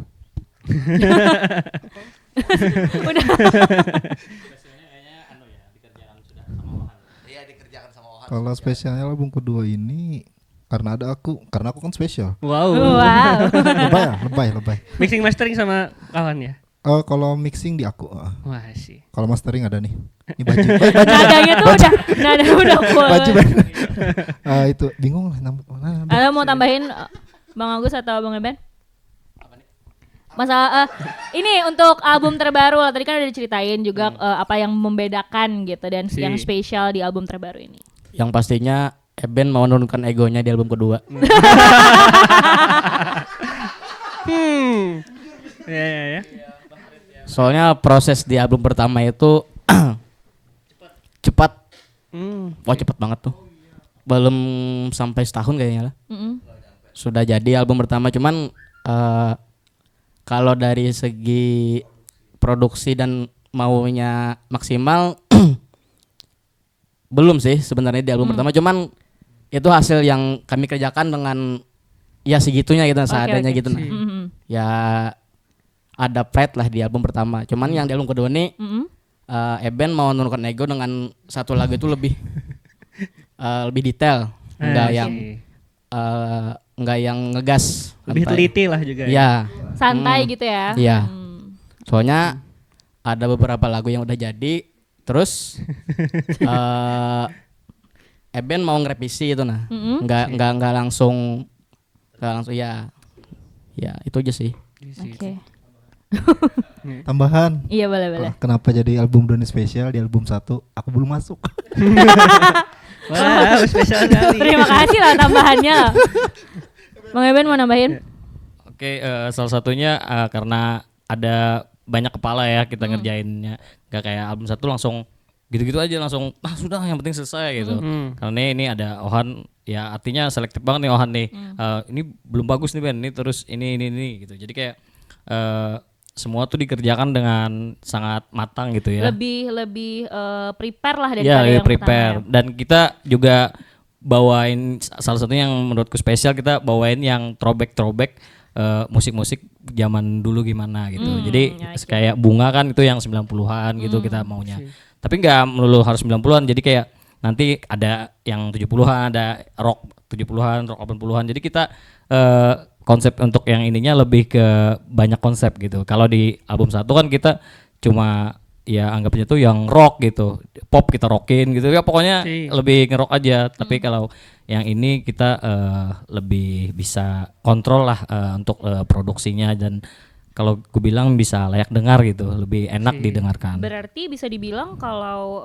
Udah. Iya, dikerjakan sama Ohan. Kalau spesialnya album kedua ini karena aku kan spesial. Wow. Wow. Lebay. Mixing mastering sama kawan ya. Kalau mixing di aku. Wah sih. Kalau mastering ada nih. Ini baju. Nadanya tuh udah full. Baju. Itu bingung lah nama. Ada mau tambahin Bang Agus atau Bang Eben? Masalah ini untuk album terbaru lah, tadi kan udah diceritain juga apa yang membedakan gitu dan yang spesial di album terbaru ini. Yang pastinya Eben mau menurunkan egonya di album kedua. Ya. Soalnya proses di album pertama itu cepat. Wah, cepat banget tuh. Belum sampai setahun kayaknya lah. Sudah jadi album pertama, cuman kalau dari segi produksi dan maunya maksimal belum sih sebenarnya di album pertama, cuman itu hasil yang kami kerjakan dengan ya segitunya gitu, seadanya oke. gitu. Nah. Ya ada pride lah di album pertama. Cuman yang di album kedua nih Eben mau menurunkan ego dengan satu lagu itu lebih lebih detail, enggak yang ngegas, Lebih santai. teliti lah juga. Ya. Santai gitu ya. Iya. Soalnya ada beberapa lagu yang udah jadi, terus Eben mau ngerevisi itu nah. Enggak langsung ya. Ya, itu aja sih. Oke. Tambahan. Iya boleh. Kenapa jadi album Doni spesial di album 1 aku belum masuk. Wah, spesial sekali. Terima kasih lah tambahannya. Bang Eben mau nambahin? Oke, salah satunya karena ada banyak kepala ya kita ngerjainnya. Gak kayak album 1 langsung gitu-gitu aja, langsung sudah yang penting selesai gitu. Karena ini ada Ohan, ya artinya selektif banget nih Ohan nih. Ini belum bagus nih Ben, ini terus ini gitu. Jadi kayak semua tuh dikerjakan dengan sangat matang gitu ya. Lebih prepare lah dari Ya, lebih yang prepare. pertama. Dan kita juga bawain salah satunya yang menurutku spesial, kita bawain yang throwback musik-musik zaman dulu gimana gitu. Jadi kayak Bunga kan itu yang 90-an gitu kita maunya. Tapi nggak melulu harus 90-an. Jadi kayak nanti ada yang 70-an, ada rock 70-an, rock 80-an. Jadi kita konsep untuk yang ininya lebih ke banyak konsep gitu. Kalau di album satu kan kita cuma ya anggapnya tuh yang rock gitu, pop kita rockin gitu ya, pokoknya lebih ngerock aja. Tapi kalau yang ini kita lebih bisa kontrol lah untuk produksinya, dan kalau gue bilang bisa layak dengar gitu, lebih enak didengarkan. Berarti bisa dibilang kalau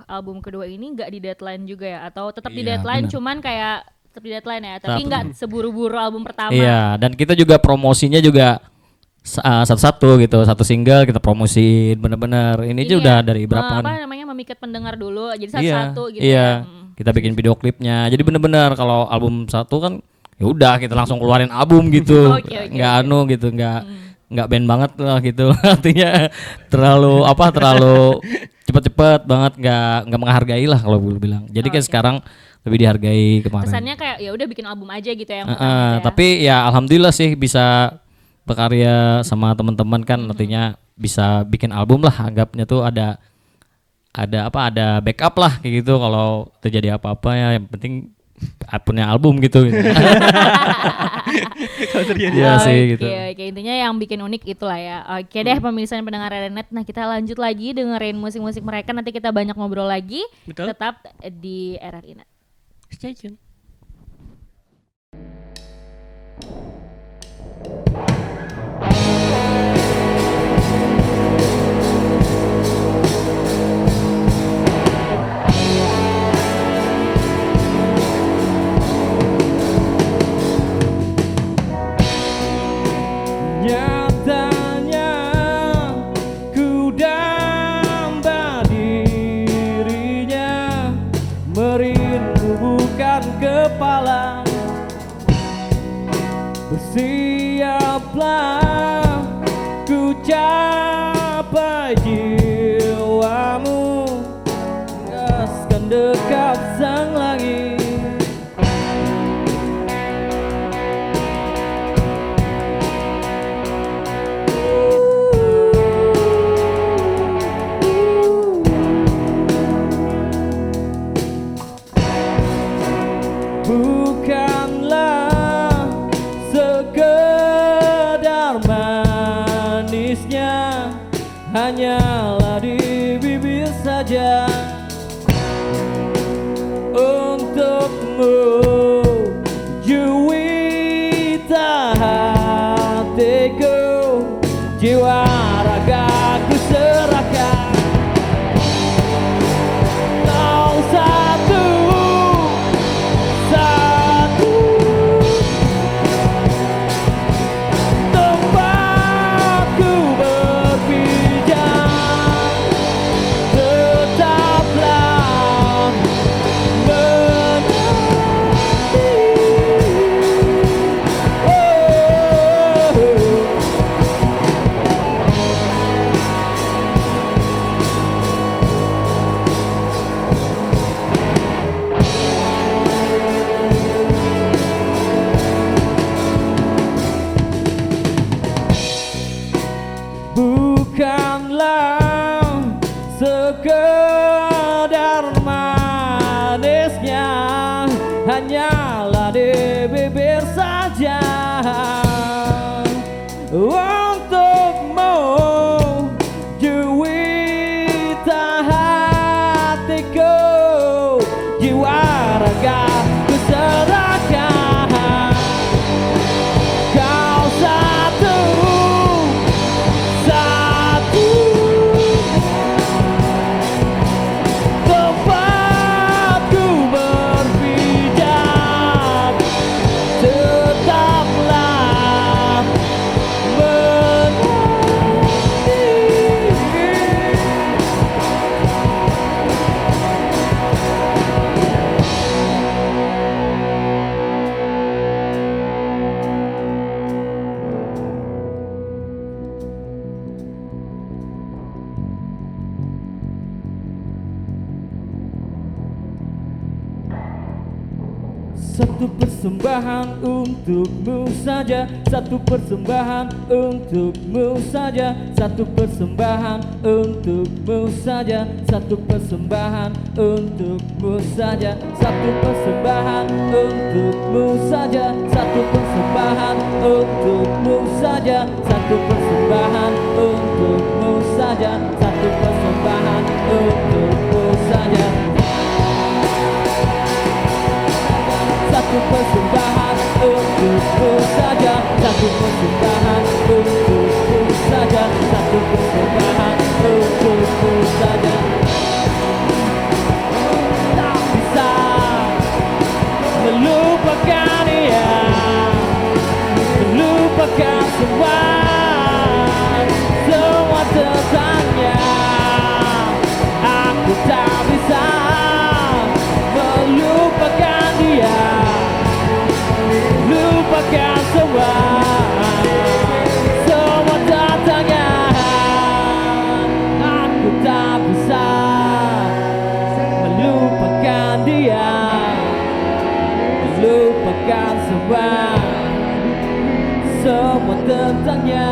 album kedua ini nggak di deadline juga ya, atau tetap di Iya, deadline benar. cuman kayak tetap di deadline ya, tapi Tetap. nggak seburu-buru album pertama. Iya, dan kita juga promosinya juga satu-satu gitu, satu single kita promosiin bener-bener. Ini aja udah dari berapa apa nih? namanya, memikat pendengar dulu, jadi Iya, satu-satu gitu iya. ya. Kita bikin video klipnya. Jadi bener-bener kalau album satu kan ya udah kita langsung keluarin album gitu. Oke, Nggak anu gitu, nggak band banget lah gitu. Artinya terlalu cepet-cepet banget, nggak menghargai lah kalau gue bilang. Jadi kan sekarang lebih dihargai kemarin. Kesannya kayak ya udah bikin album aja gitu ya yang pertama gitu ya. Tapi ya alhamdulillah sih bisa berkarya sama teman-teman kan, artinya bisa bikin album lah, anggapnya tuh ada backup lah kayak gitu kalau terjadi apa-apa ya, yang penting punya album gitu. Kalau terjadi. Iya sih gitu. Oke, intinya yang bikin unik itulah ya. Oke deh pemirsa dan pendengar RRNet. Nah kita lanjut lagi dengerin musik-musik mereka. Nanti kita banyak ngobrol lagi. Betul. Tetap di RRI Net. Stay tune. Nyatanya ku damba dirinya, merindu bukan kepala. Bersiaplah ku capai jiwamu, gaskan dekat sang langit. Bukanlah sekedar manisnya, hanyalah di bibir saja. Untukmu juwita hatiku, jiwa ragaku serahkan. Kau satu tempatku berpijak, tetaplah menanti. Bukanlah sekedar manisnya, hanyalah di bibir saja. Untukmu juwita hatiku, jiwa raga ku serahkan. Kau satu tempatku berpijak, tetaplah Satu persembahan untukmu saja, satu persembahan untukmu saja, satu persembahan untukmu saja, satu persembahan untukmu saja, satu persembahan untukmu saja, satu persembahan untukmu saja, satu persembahan untukmu saja, satu persembahan untukmu saja. Satu persembahan untukmu saja, satu persembahan untukmu saja, satu persembahan untukmu saja. Tak bisa melupakan dia, melupakan semua tentangnya. Aku tak bisa melupakan dia, lupakan semua tentangnya. Aku tak bisa melupakan dia, lupakan semua tentangnya.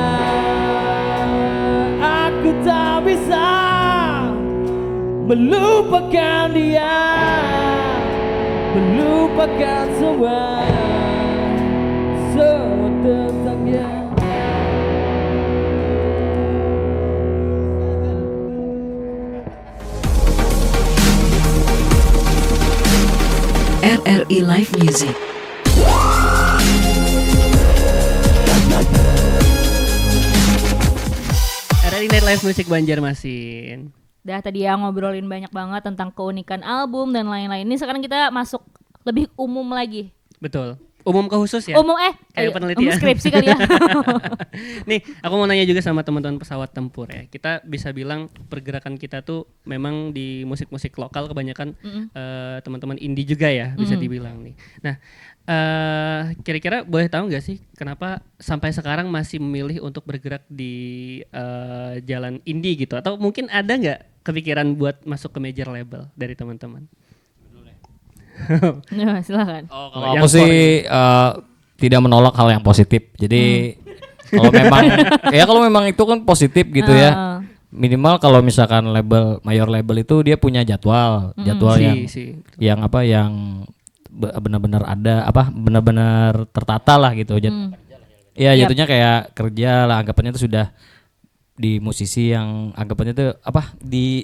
Aku tak bisa melupakan dia, melupakan semua tentangnya. RRI Live Music. RRI Night Live Music Banjarmasin. Dah tadi ya ngobrolin banyak banget tentang keunikan album dan lain-lain. Ini sekarang kita masuk lebih umum lagi. Betul. Umum ke khusus ya? Umum Kayak penelitian. umum skripsi kali ya. Nih, aku mau nanya juga sama teman-teman pesawat tempur ya. Kita bisa bilang pergerakan kita tuh memang di musik-musik lokal kebanyakan teman-teman indie juga ya, bisa dibilang nih. Nah, kira-kira boleh tahu nggak sih kenapa sampai sekarang masih memilih untuk bergerak di jalan indie gitu? Atau mungkin ada nggak kepikiran buat masuk ke major label dari teman-teman? Nah, silakan. Kalau aku sih tidak menolak hal yang positif. Jadi kalau memang itu kan positif gitu ya. Minimal kalau misalkan mayor label itu dia punya jadwal yang benar-benar ada benar-benar tertata lah gitu. Ya jatuhnya kayak kerja lah, anggapannya itu sudah di musisi yang anggapannya itu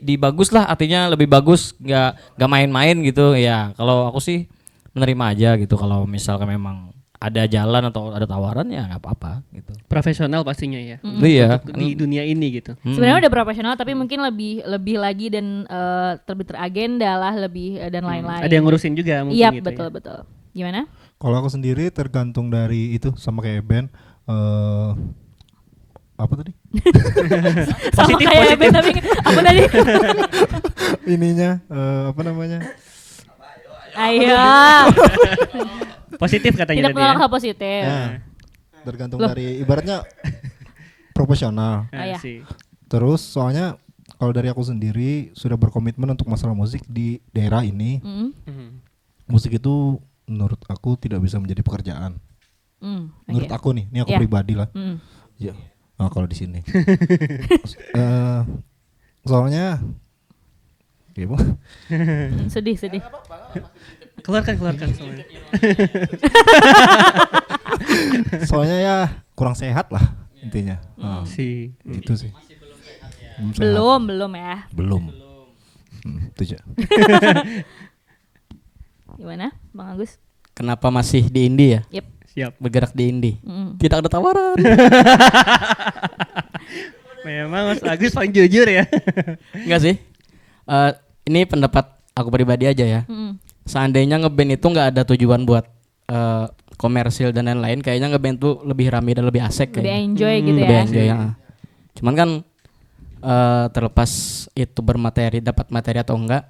di bagus lah, artinya lebih bagus, nggak main-main gitu ya. Kalau aku sih menerima aja gitu, kalau misalkan memang ada jalan atau ada tawaran ya nggak apa-apa gitu. Profesional pastinya ya. Iya. Di dunia ini gitu. Sebenarnya udah profesional tapi mungkin lebih lagi dan lebih teragenda lah, lebih dan lain-lain. Ada yang ngurusin juga mungkin Iya, gitu. betul betul. Gimana? Kalau aku sendiri tergantung dari itu, sama kayak band. Apa tadi? Sama kayak Ben, tapi apa tadi? Ininya apa namanya? Ayo. Positif katanya Tidak tadi ya. menolak hal positif. Ya, tergantung dari ibaratnya profesional. Iya. sih. Terus soalnya kalau dari aku sendiri sudah berkomitmen untuk masalah musik di daerah ini. Musik itu menurut aku tidak bisa menjadi pekerjaan. Menurut aku nih, ini aku pribadi lah. Ya. Oh, kalau di sini. Soalnya Sedih. Keluarkan semuanya. soalnya ya kurang sehat lah intinya. Itu sih. Belum ya. Belum. Itu aja. Gimana, Bang Agus? Kenapa masih di indie ya? Yep. Siap. Bergerak di indie. Tidak ada tawaran. Memang Mas Agus paling jujur ya. Enggak sih. Ini pendapat aku pribadi aja ya. Seandainya ngeband itu nggak ada tujuan buat komersil dan lain-lain, kayaknya ngeband tuh lebih rame dan lebih asik. Lebih kayaknya. enjoy gitu Lebih ya. enjoy ya. Cuman kan terlepas itu dapat materi atau enggak,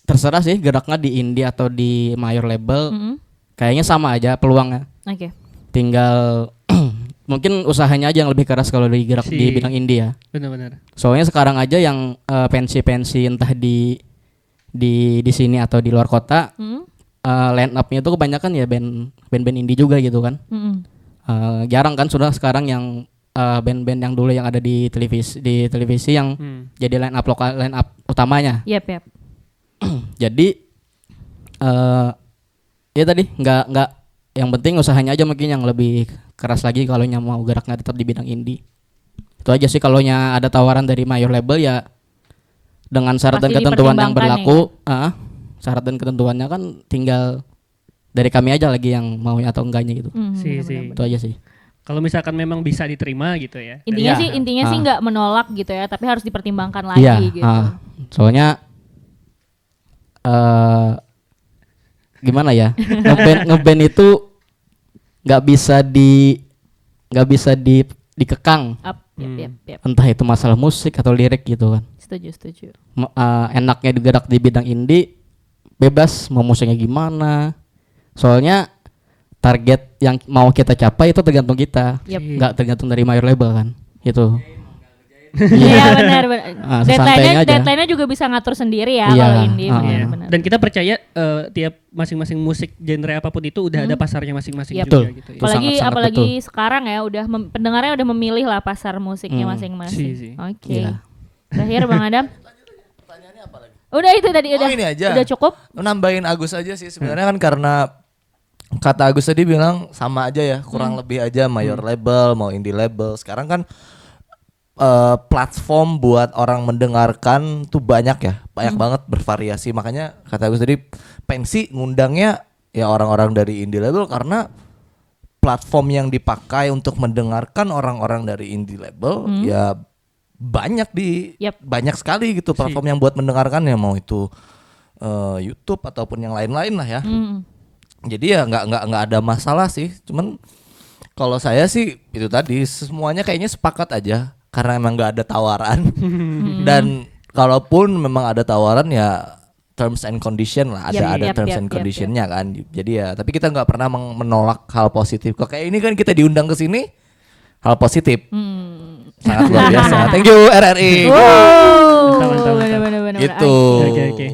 terserah sih geraknya di indie atau di mayor label, kayaknya sama aja peluangnya. Oke. Tinggal mungkin usahanya aja yang lebih keras kalau digerak di bidang indie ya. Benar-benar. Soalnya sekarang aja yang pensi-pensi entah di di sini atau di luar kota, Hmm? line up-nya tuh kebanyakan ya band-band indie juga gitu kan. Mm-mm. Jarang kan sudah sekarang yang band-band yang dulu yang ada di televisi yang jadi line up utamanya. Yep. Jadi ya tadi nggak yang penting usahanya aja mungkin yang lebih keras lagi kalau yang mau geraknya tetap di bidang indie. Itu aja sih kalau ada tawaran dari major label ya dengan syarat dan Pasti ketentuan yang dipertimbangkan berlaku. Syarat dan ketentuannya kan tinggal dari kami aja lagi yang mau atau enggaknya gitu. Si. Itu aja sih. Kalau misalkan memang bisa diterima gitu ya. Intinya Iya. sih nggak menolak gitu ya, tapi harus dipertimbangkan lagi Iya, gitu. soalnya gimana ya, ngeband itu nggak bisa dikekang, Yep. entah itu masalah musik atau lirik gitu kan. Setuju. Enaknya digerak di bidang indie, bebas mau musiknya gimana. Soalnya target yang mau kita capai itu tergantung kita, Yep. nggak tergantung dari major label kan, gitu. Iya benar. Sesantainya aja. Deadline-nya juga bisa ngatur sendiri ya Iya, kalau indie. Iya. Benar. Dan kita percaya tiap masing-masing musik genre apapun itu udah ada pasarnya masing-masing Yep. juga Betul. gitu ya. Sangat-sangat Apalagi betul. sekarang ya udah pendengarnya udah memilih lah pasar musiknya masing-masing. Si. Oke. Iya. Terakhir Bang Adam. Udah itu tadi Oh, ini aja. Udah cukup. Nambahin Agus aja sih sebenarnya kan karena kata Agus tadi bilang sama aja ya, kurang lebih aja major label mau indie label. Sekarang kan platform buat orang mendengarkan tuh banyak ya, banyak banget bervariasi. Makanya kata Agus tadi pensi ngundangnya ya orang-orang dari indie label karena platform yang dipakai untuk mendengarkan orang-orang dari indie label ya banyak Yep. banyak sekali gitu platform yang buat mendengarkan ya, mau itu YouTube ataupun yang lain-lain lah ya. Jadi ya nggak ada masalah sih. Cuman kalau saya sih itu tadi semuanya kayaknya sepakat aja karena emang nggak ada tawaran. Dan kalaupun memang ada tawaran ya terms and condition lah, ada terms and conditionnya kan. Jadi ya tapi kita nggak pernah menolak hal positif. Kok kayak ini kan kita diundang ke sini hal positif. Sangat luar biasa. Thank you RRI. Mantap. Benar. Gitu. Oke.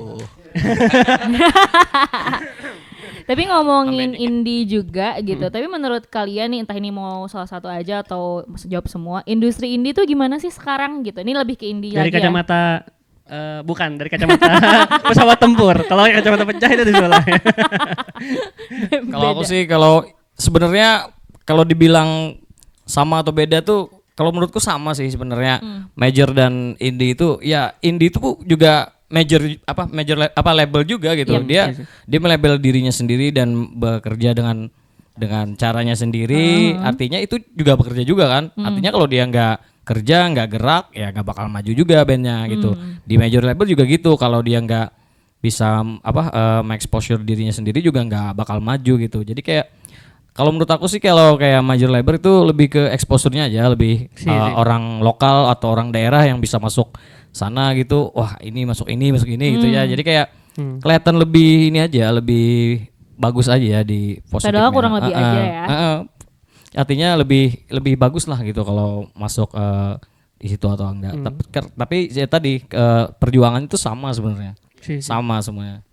Tapi ngomongin indie juga gitu. Tapi menurut kalian nih, entah ini mau salah satu aja atau jawab semua, industri indie tuh gimana sih sekarang gitu? Ini lebih ke indie Dari lagi ya. kacamata bukan dari kacamata pesawat tempur. Kalau kacamata pecah itu di sebelah. Kalau aku sih kalau sebenarnya kalau dibilang sama atau beda tuh kalau menurutku sama sih sebenarnya. Major dan indie itu ya indie itu juga major label juga gitu. Dia melabel dirinya sendiri dan bekerja dengan caranya sendiri. Artinya itu juga bekerja juga kan. Artinya kalau dia nggak kerja, nggak gerak, ya nggak bakal maju juga bandnya gitu. Di major label juga gitu. Kalau dia nggak bisa exposure dirinya sendiri juga nggak bakal maju gitu. Jadi kayak kalau menurut aku sih kalau kayak major label itu lebih ke exposure-nya aja, lebih orang lokal atau orang daerah yang bisa masuk sana gitu. Wah, ini masuk ini gitu ya. Jadi kayak kelihatan lebih ini aja, lebih bagus aja ya di positifnya. Padahal kurang lebih aja ya. Artinya lebih bagus lah gitu kalau masuk di situ atau enggak. Tapi ya tadi perjuangan itu sama sebenarnya. Sama semuanya.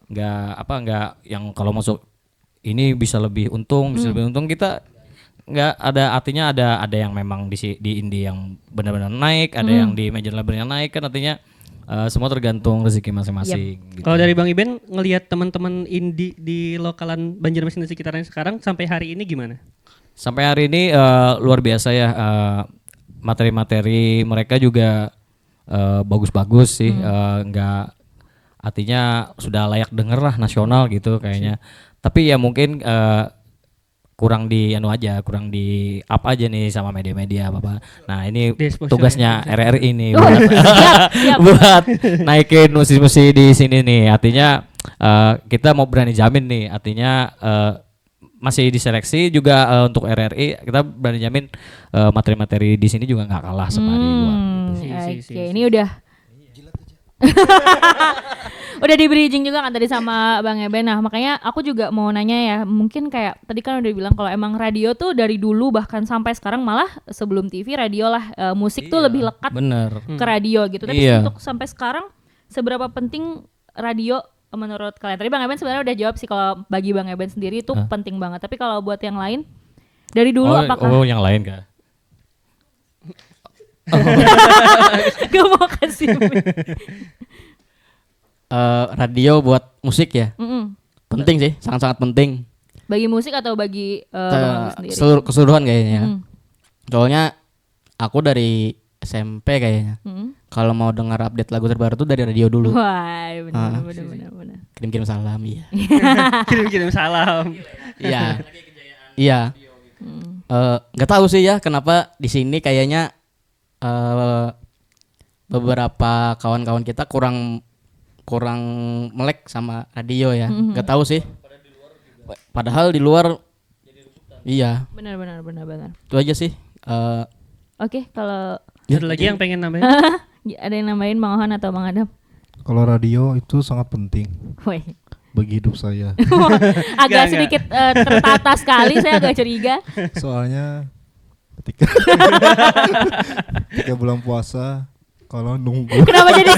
Enggak yang kalau masuk ini bisa lebih untung, kita nggak ada, artinya ada yang memang di indie yang benar-benar naik, ada yang di major labelnya naik kan, artinya semua tergantung rezeki masing-masing. Gitu. Kalau dari Bang Iben ngelihat teman-teman indie di lokalan Banjarmasin dan sekitarnya sekarang sampai hari ini gimana? Sampai hari ini luar biasa ya, materi-materi mereka juga bagus-bagus sih, nggak, artinya sudah layak denger lah nasional gitu kayaknya. Tapi ya mungkin kurang di up aja nih sama media-media apa. Nah, ini tugasnya RRI ini buat naikin musisi di sini nih. Artinya kita mau berani jamin nih, artinya masih diseleksi juga untuk RRI, kita berani jamin materi-materi di sini juga nggak kalah sama di luar. Gitu. Oke, ini udah udah di bridging juga kan tadi sama Bang Eben. Nah makanya aku juga mau nanya ya, mungkin kayak tadi kan udah bilang kalau emang radio tuh dari dulu bahkan sampai sekarang, malah sebelum TV radio lah, musik tuh lebih lekat ke radio gitu. Tapi untuk sampai sekarang seberapa penting radio menurut kalian? Tadi Bang Eben sebenarnya udah jawab sih, kalau bagi Bang Eben sendiri itu penting banget. Tapi kalau buat yang lain dari dulu apakah? Oh, yang lain kah? Gak mau kasih. Radio buat musik ya. Mm-mm. Penting sih, sangat-sangat penting. Bagi musik atau bagi Bang Abi sendiri? Keseluruhan kayaknya. Mm. Soalnya aku dari SMP kayaknya. Mm. Kalau mau dengar update lagu terbaru tuh dari radio dulu. Wah, benar. Kirim-kirim salam, iya. Kirim-kirim salam. Iya. Iya. Nggak tahu sih ya kenapa di sini kayaknya beberapa kawan-kawan kita kurang melek sama radio ya. Nggak tahu sih. Padahal di luar iya. Benar. Itu aja sih. Oke, kalau Ada lagi yang pengen nambahin? ada yang nambahin Bang Ohan atau Bang Adam? Kalau radio itu sangat penting Woi. bagi hidup saya. Agak Enggak. sedikit tertata sekali, saya agak curiga. Soalnya ketika bulan puasa kalau nunggu Kenapa jadi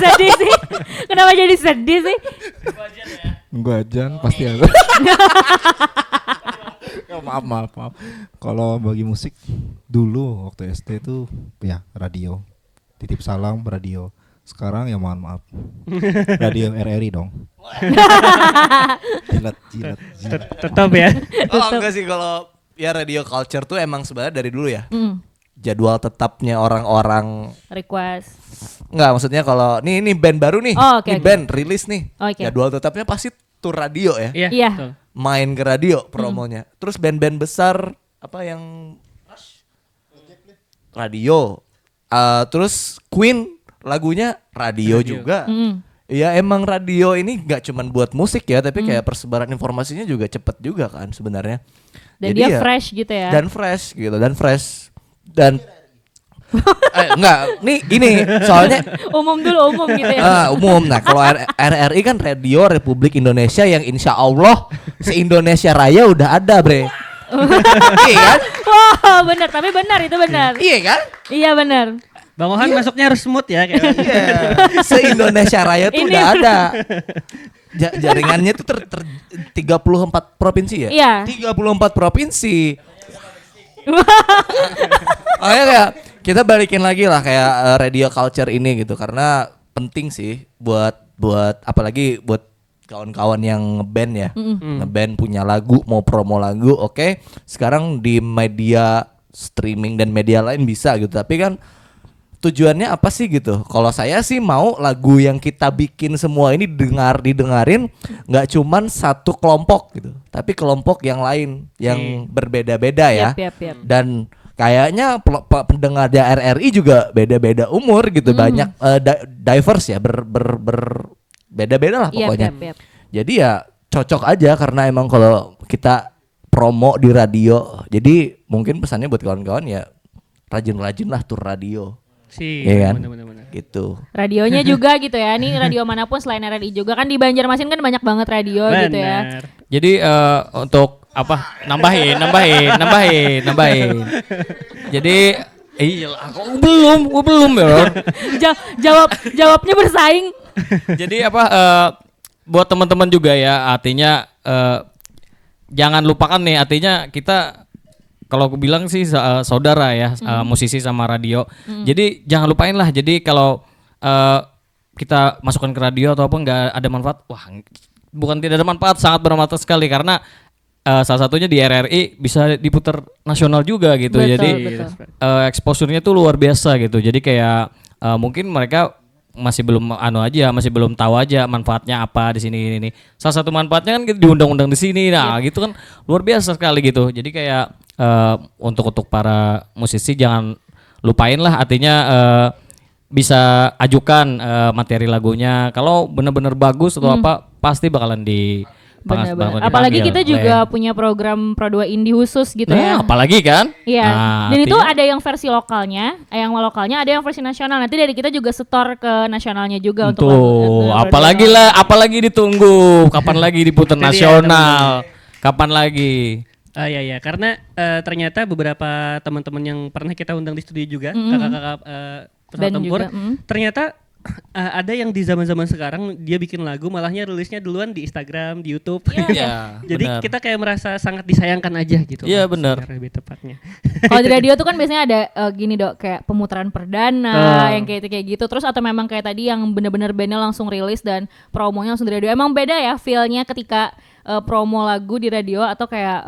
sedih sih? nunggu ajan pasti ada. Ya, maaf. Kalau bagi musik dulu waktu SD itu ya radio. Titip salam radio. Sekarang ya mohon maaf. Radio RRI dong. Jilat. Tetap ya. Oh enggak sih, kalau ya radio culture tuh emang sebenarnya dari dulu ya. Mm. Jadwal tetapnya orang-orang, Request. enggak maksudnya kalau ini band baru nih, Oh, oke, ini oke. band rilis nih. Oke. Jadwal tetapnya pasti tur radio ya. Iya. Iya. betul. Main ke radio promonya. Terus band-band besar apa yang radio. Terus Queen lagunya radio juga. Mm. Ya emang radio ini nggak cuman buat musik ya, tapi kayak persebaran informasinya juga cepet juga kan sebenarnya. Dan Jadi dia ya- fresh gitu ya. Dan fresh dan enggak, nih gini soalnya umum gitu ya. umum. Nah kalau RRI kan Radio Republik Indonesia yang insya Allah se-Indonesia Raya udah ada bre. Iya kan? Wah, benar, tapi benar itu benar. Iya kan? Iya benar. Bang Ohan masuknya harus smooth ya kayak. Iya. Se-Indonesia Raya tuh Ini- udah ada. Jaringannya tuh 34 provinsi ya? Iya. 34 provinsi. Oh ya kayak kita balikin lagi lah kayak radio culture ini gitu, karena penting sih buat apalagi buat kawan-kawan yang ngeband ya. Ngeband punya lagu, mau promo lagu, oke. Sekarang di media streaming dan media lain bisa gitu. Tapi kan tujuannya apa sih gitu? Kalau saya sih mau lagu yang kita bikin semua ini didengarin nggak cuman satu kelompok gitu, tapi kelompok yang lain yang berbeda-beda ya. Yap. Dan kayaknya pendengar di RRI juga beda-beda umur gitu, banyak diverse ya, beda-beda lah pokoknya. Yap. Jadi ya cocok aja karena emang kalau kita promo di radio, jadi mungkin pesannya buat kawan-kawan ya rajin-rajin lah tur radio. Iya kan? Bener-bener. Gitu. Radionya juga gitu ya. Ini radio manapun selain RRI juga kan di Banjarmasin kan banyak banget radio gitu ya. Bener. Jadi untuk apa? Nambahin. Jadi iya, aku belum ya. Jawabnya bersaing. Jadi apa buat teman-teman juga ya, artinya jangan lupakan nih, artinya kita kalau aku bilang sih saudara ya, musisi sama radio. Jadi jangan lupain lah. Jadi kalau kita masukkan ke radio ataupun nggak ada manfaat, wah bukan tidak ada manfaat, sangat bermanfaat sekali karena salah satunya di RRI bisa diputar nasional juga gitu. Betul, Jadi betul. exposure-nya tuh luar biasa gitu. Jadi kayak mungkin mereka masih belum tahu aja manfaatnya apa di sini ini. Salah satu manfaatnya kan diundang-undang di sini. Nah, gitu kan luar biasa sekali gitu. Jadi kayak untuk para musisi jangan lupain lah, artinya bisa ajukan materi lagunya. Kalau benar-benar bagus atau apa pasti bakalan Benar-benar. Apalagi kita juga punya program Pro 2 Indie khusus gitu ya. Apalagi kan? Iya. Nah, Dan itu artinya- ada yang versi lokalnya, ada yang versi nasional. Nanti dari kita juga setor ke nasionalnya juga untuk Tuh, lagu- apalagi ditunggu. Kapan lagi diputar Jadi ya, nasional? Kapan lagi? Iya, karena ternyata beberapa teman-teman yang pernah kita undang di studio juga, kakak-kakak pesawat Band tempur, juga, ternyata ada yang di zaman-zaman sekarang dia bikin lagu malahnya rilisnya duluan di Instagram, di YouTube. Iya, Jadi benar. kita kayak merasa sangat disayangkan aja gitu. Iya, lah, benar. sebenarnya lebih tepatnya. Kalau di radio tuh kan biasanya ada gini Dok, kayak pemutaran perdana yang kayak gitu. Terus atau memang kayak tadi yang bener-bener bandnya langsung rilis dan promonya langsung di radio. Emang beda ya feel-nya ketika promo lagu di radio atau kayak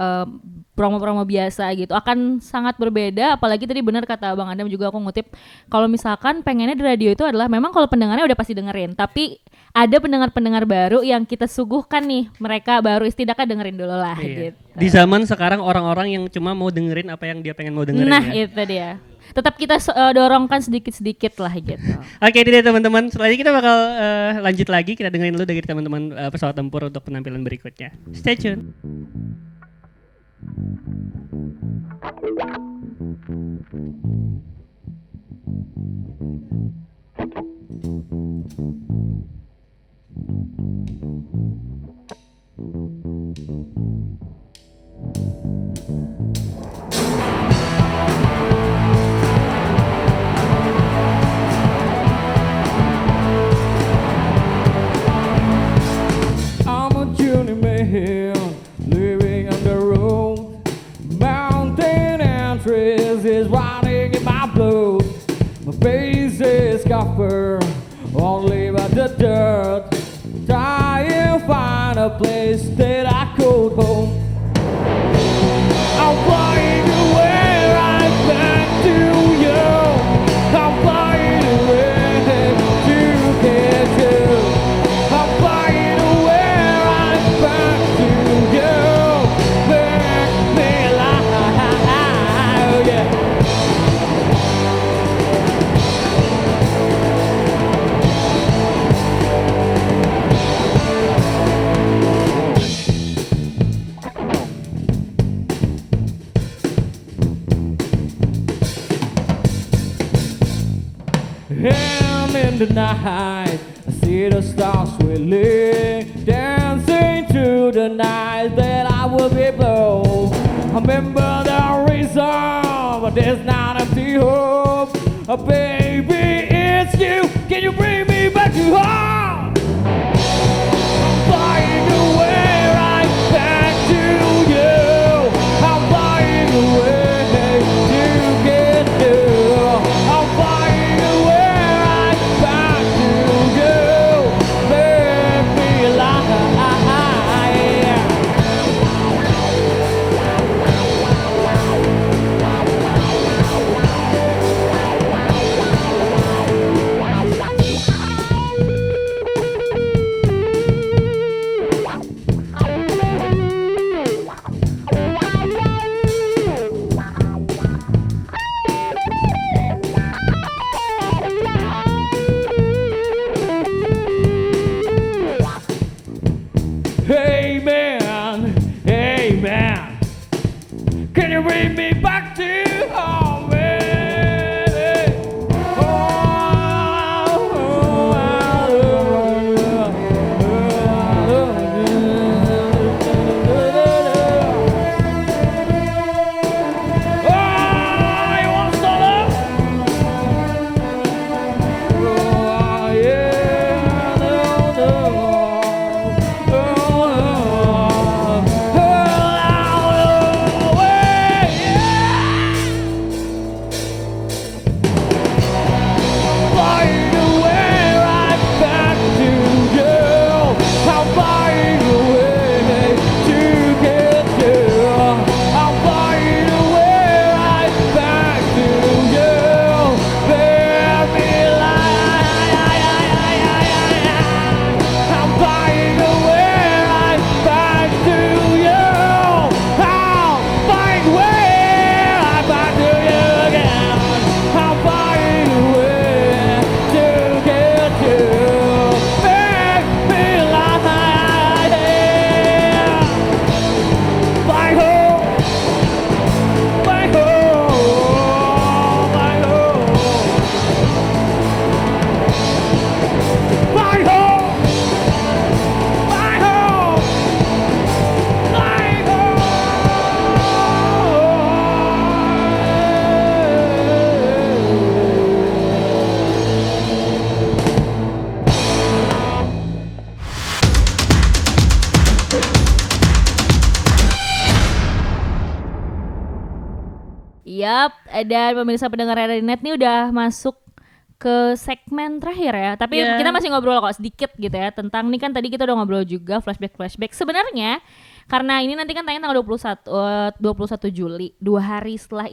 promo-promo biasa gitu akan sangat berbeda. Apalagi tadi benar kata Bang Adam juga, aku ngutip kalau misalkan pengennya di radio itu adalah memang kalau pendengarnya udah pasti dengerin, tapi ada pendengar-pendengar baru yang kita suguhkan nih, mereka baru setidaknya dengerin dulu lah Iya. gitu. Di zaman sekarang orang-orang yang cuma mau dengerin apa yang dia pengen mau dengerin. Nah ya. itu dia, tetap kita dorongkan sedikit-sedikit lah gitu. Oke, itu dia teman-teman. Selanjutnya kita bakal lanjut lagi. Kita dengerin dulu dari teman-teman pesawat tempur untuk penampilan berikutnya. Stay tune. I'm a journeyman living on the road. Mountain and trees is running in my blood. My face is covered only by the dirt. Trying to find a place that I could home. I'm flying away right back to you. I'm flying away to get you. I'm flying away right back to you. Make me alive, yeah. And in the night, I see the stars swirling, dancing through the night that I will be blown. I remember the reason, but there's not empty hope. Baby, it's you. Can you bring me back to home? I'm flying away right back to you. I'm flying away to get you. I'm flying away right back to you. Make me alive. Hey man, hey man, can you bring me back to home? Hey? Oh, you wanna start up? Oh, yeah, no. Yap, dan pemirsa pendengar RRI Net nih udah masuk ke segmen terakhir ya. Tapi kita masih ngobrol kok sedikit gitu ya tentang nih kan tadi kita udah ngobrol juga flashback. Sebenarnya karena ini nanti kan tayang tanggal 21 Juli, 2 hari setelah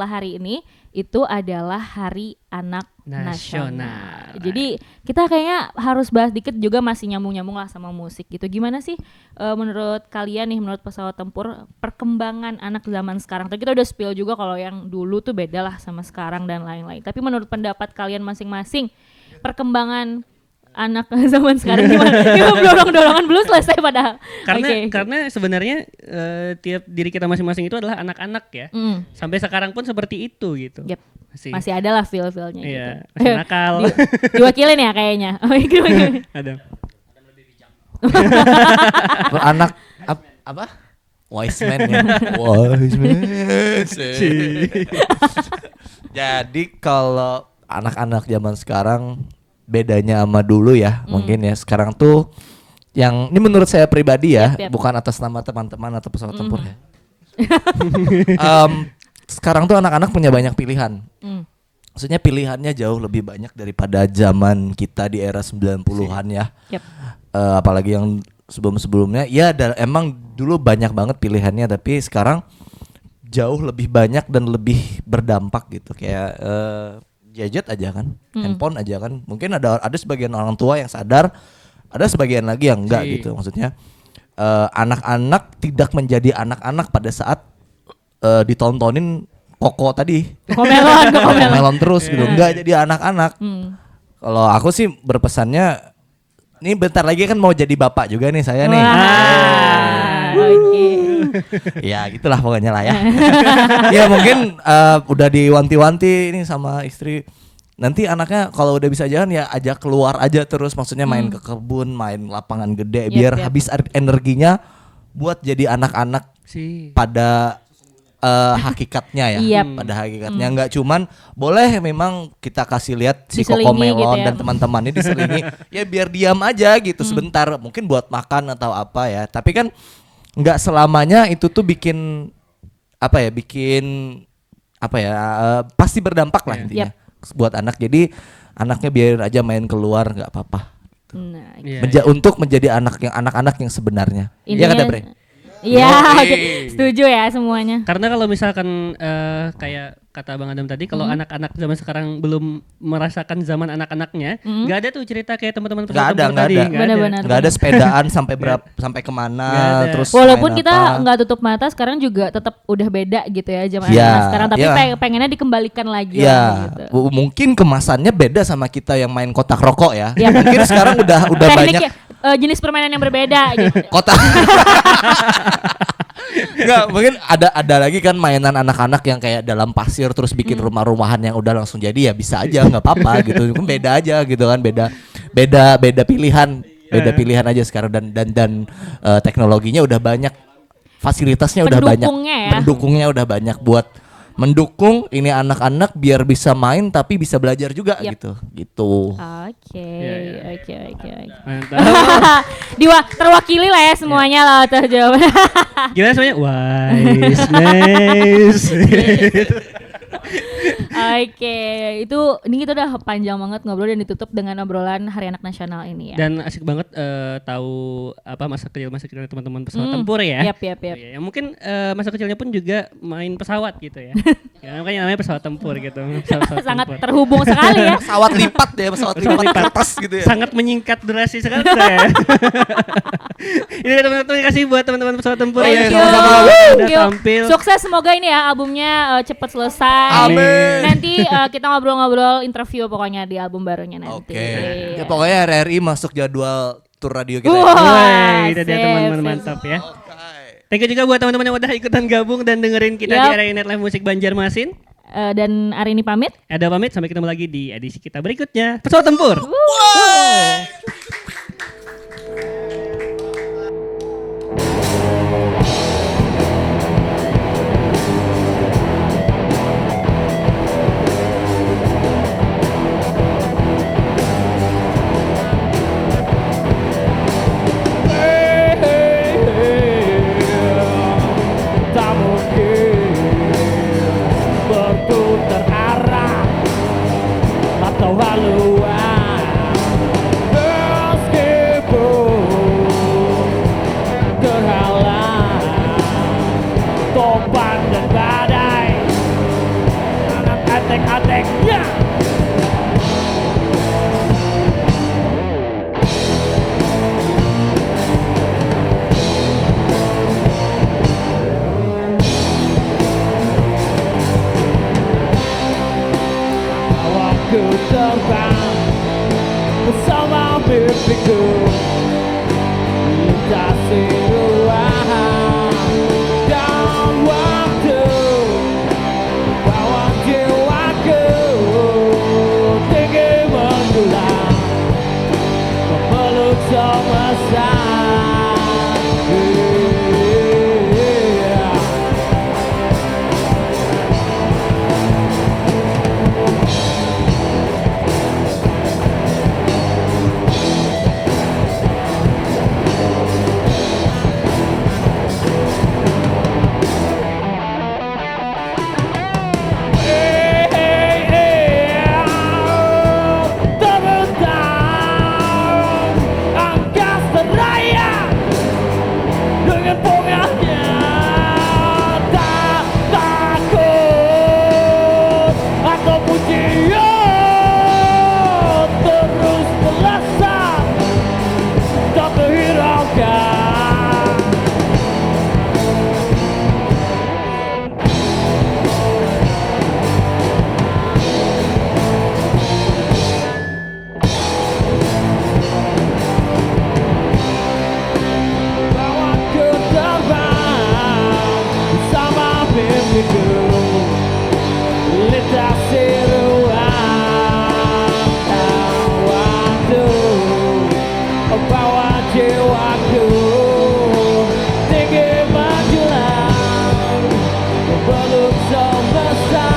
hari ini itu adalah Hari Anak Nasional. Jadi kita kayaknya harus bahas dikit juga masih nyambung-nyambung lah sama musik gitu. Gimana sih menurut kalian nih, menurut Pesawat Tempur, perkembangan anak zaman sekarang? Tadi kita udah spill juga kalau yang dulu tuh beda lah sama sekarang dan lain-lain. Tapi menurut pendapat kalian masing-masing, perkembangan anak zaman sekarang gimana? Kita dorong-dorongan belum selesai padahal. Karena sebenarnya tiap diri kita masing-masing itu adalah anak-anak ya. Sampai sekarang pun seperti itu gitu. Yep. Masih ada lah feel-feelnya iya, gitu. Masih nakal. Diwakilin ya kayaknya. Ada. Anak apa? Wise man ya. Wise man. Jadi kalau anak-anak zaman sekarang bedanya sama dulu ya, mungkin ya. Sekarang tuh yang ini menurut saya pribadi ya, bukan atas nama teman-teman atau Pesawat Tempur ya. Sekarang tuh anak-anak punya banyak pilihan. Maksudnya pilihannya jauh lebih banyak daripada zaman kita di era 90-an ya. Apalagi yang sebelum-sebelumnya. Ya emang dulu banyak banget pilihannya, tapi sekarang jauh lebih banyak dan lebih berdampak gitu. Kayak gadget aja kan, handphone aja kan. Mungkin ada sebagian orang tua yang sadar, ada sebagian lagi yang enggak gitu. Maksudnya anak-anak tidak menjadi anak-anak pada saat ditontonin Koko tadi, Melon terus gitu, enggak jadi anak-anak. Kalau aku sih berpesannya, ini bentar lagi kan mau jadi bapak juga nih saya nih. Ya gitulah pokoknya lah ya. Ya mungkin udah diwanti-wanti ini sama istri. Nanti anaknya kalau udah bisa jalan ya ajak keluar aja terus, maksudnya main ke kebun, main lapangan gede biar habis energinya buat jadi anak-anak pada hakikatnya ya. Pada hakikatnya nggak cuman boleh memang kita kasih lihat si Koko Melon gitu ya, dan teman-temannya diselingi ya biar diam aja gitu sebentar, mungkin buat makan atau apa ya. Tapi kan nggak selamanya itu tuh bikin pasti berdampak lah intinya buat anak. Jadi anaknya biarin aja main keluar nggak apa-apa. Untuk menjadi anak-anak yang sebenarnya. Iya kan Bre? Iya, setuju ya semuanya. Karena kalau misalkan kayak kata Bang Adam tadi, kalau anak-anak zaman sekarang belum merasakan zaman anak-anaknya, nggak ada tuh cerita kayak teman-teman Pesawat Tempur tadi. Nggak ada sepedaan sampai kemana, terus walaupun kita nggak tutup mata, sekarang juga tetap udah beda gitu ya zaman anak sekarang. Tapi pengennya dikembalikan lagi. Gitu. Mungkin kemasannya beda sama kita yang main kotak rokok ya. Mungkin sekarang udah banyak. Jenis permainan yang berbeda gitu. Kotak. Enggak, mungkin ada lagi kan mainan anak-anak yang kayak dalam pasir terus bikin rumah-rumahan yang udah langsung jadi, ya bisa aja nggak apa-apa gitu. Kan beda aja gitu kan, beda pilihan aja sekarang, dan teknologinya udah banyak, fasilitasnya udah banyak, pendukungnya udah banyak buat mendukung ini anak-anak biar bisa main tapi bisa belajar juga gitu. Oke. Terwakili lah ya semuanya lah jawabannya. Gimana semuanya? Wise, nice. Oke, itu ini kita udah panjang banget ngobrol dan ditutup dengan obrolan Hari Anak Nasional ini ya. Dan asik banget tahu apa masa kecil teman-teman Pesawat Tempur ya. Yap. Ya, mungkin masa kecilnya pun juga main pesawat gitu ya. Ya makanya namanya Pesawat Tempur gitu. Pesawat sangat tempur. Terhubung sekali ya. Pesawat lipat kertas gitu ya. Sangat menyingkat durasi sekali ya. Ini teman-teman, terima kasih buat teman-teman Pesawat Tempur ya. Udah tampil. Sukses, semoga ini ya albumnya cepat selesai. Amin. Nanti kita ngobrol-ngobrol interview pokoknya di album barunya nanti. Oke. Ya, pokoknya RRI masuk jadwal tur radio kita. Itu dia teman-teman, mantap ya. Thank you juga buat teman-teman yang udah ikutan gabung dan dengerin kita di RRI Net Live Musik Banjarmasin. Dan hari ini pamit. Ada pamit, sampai ketemu lagi di edisi kita berikutnya. Pesawat Tempur. terbang bersama mimpiku, lintasi ruang dan waktu, bawa jiwaku tinggi menjulang memeluk semesta. Jiwaku tinggi menjulang memeluk semesta.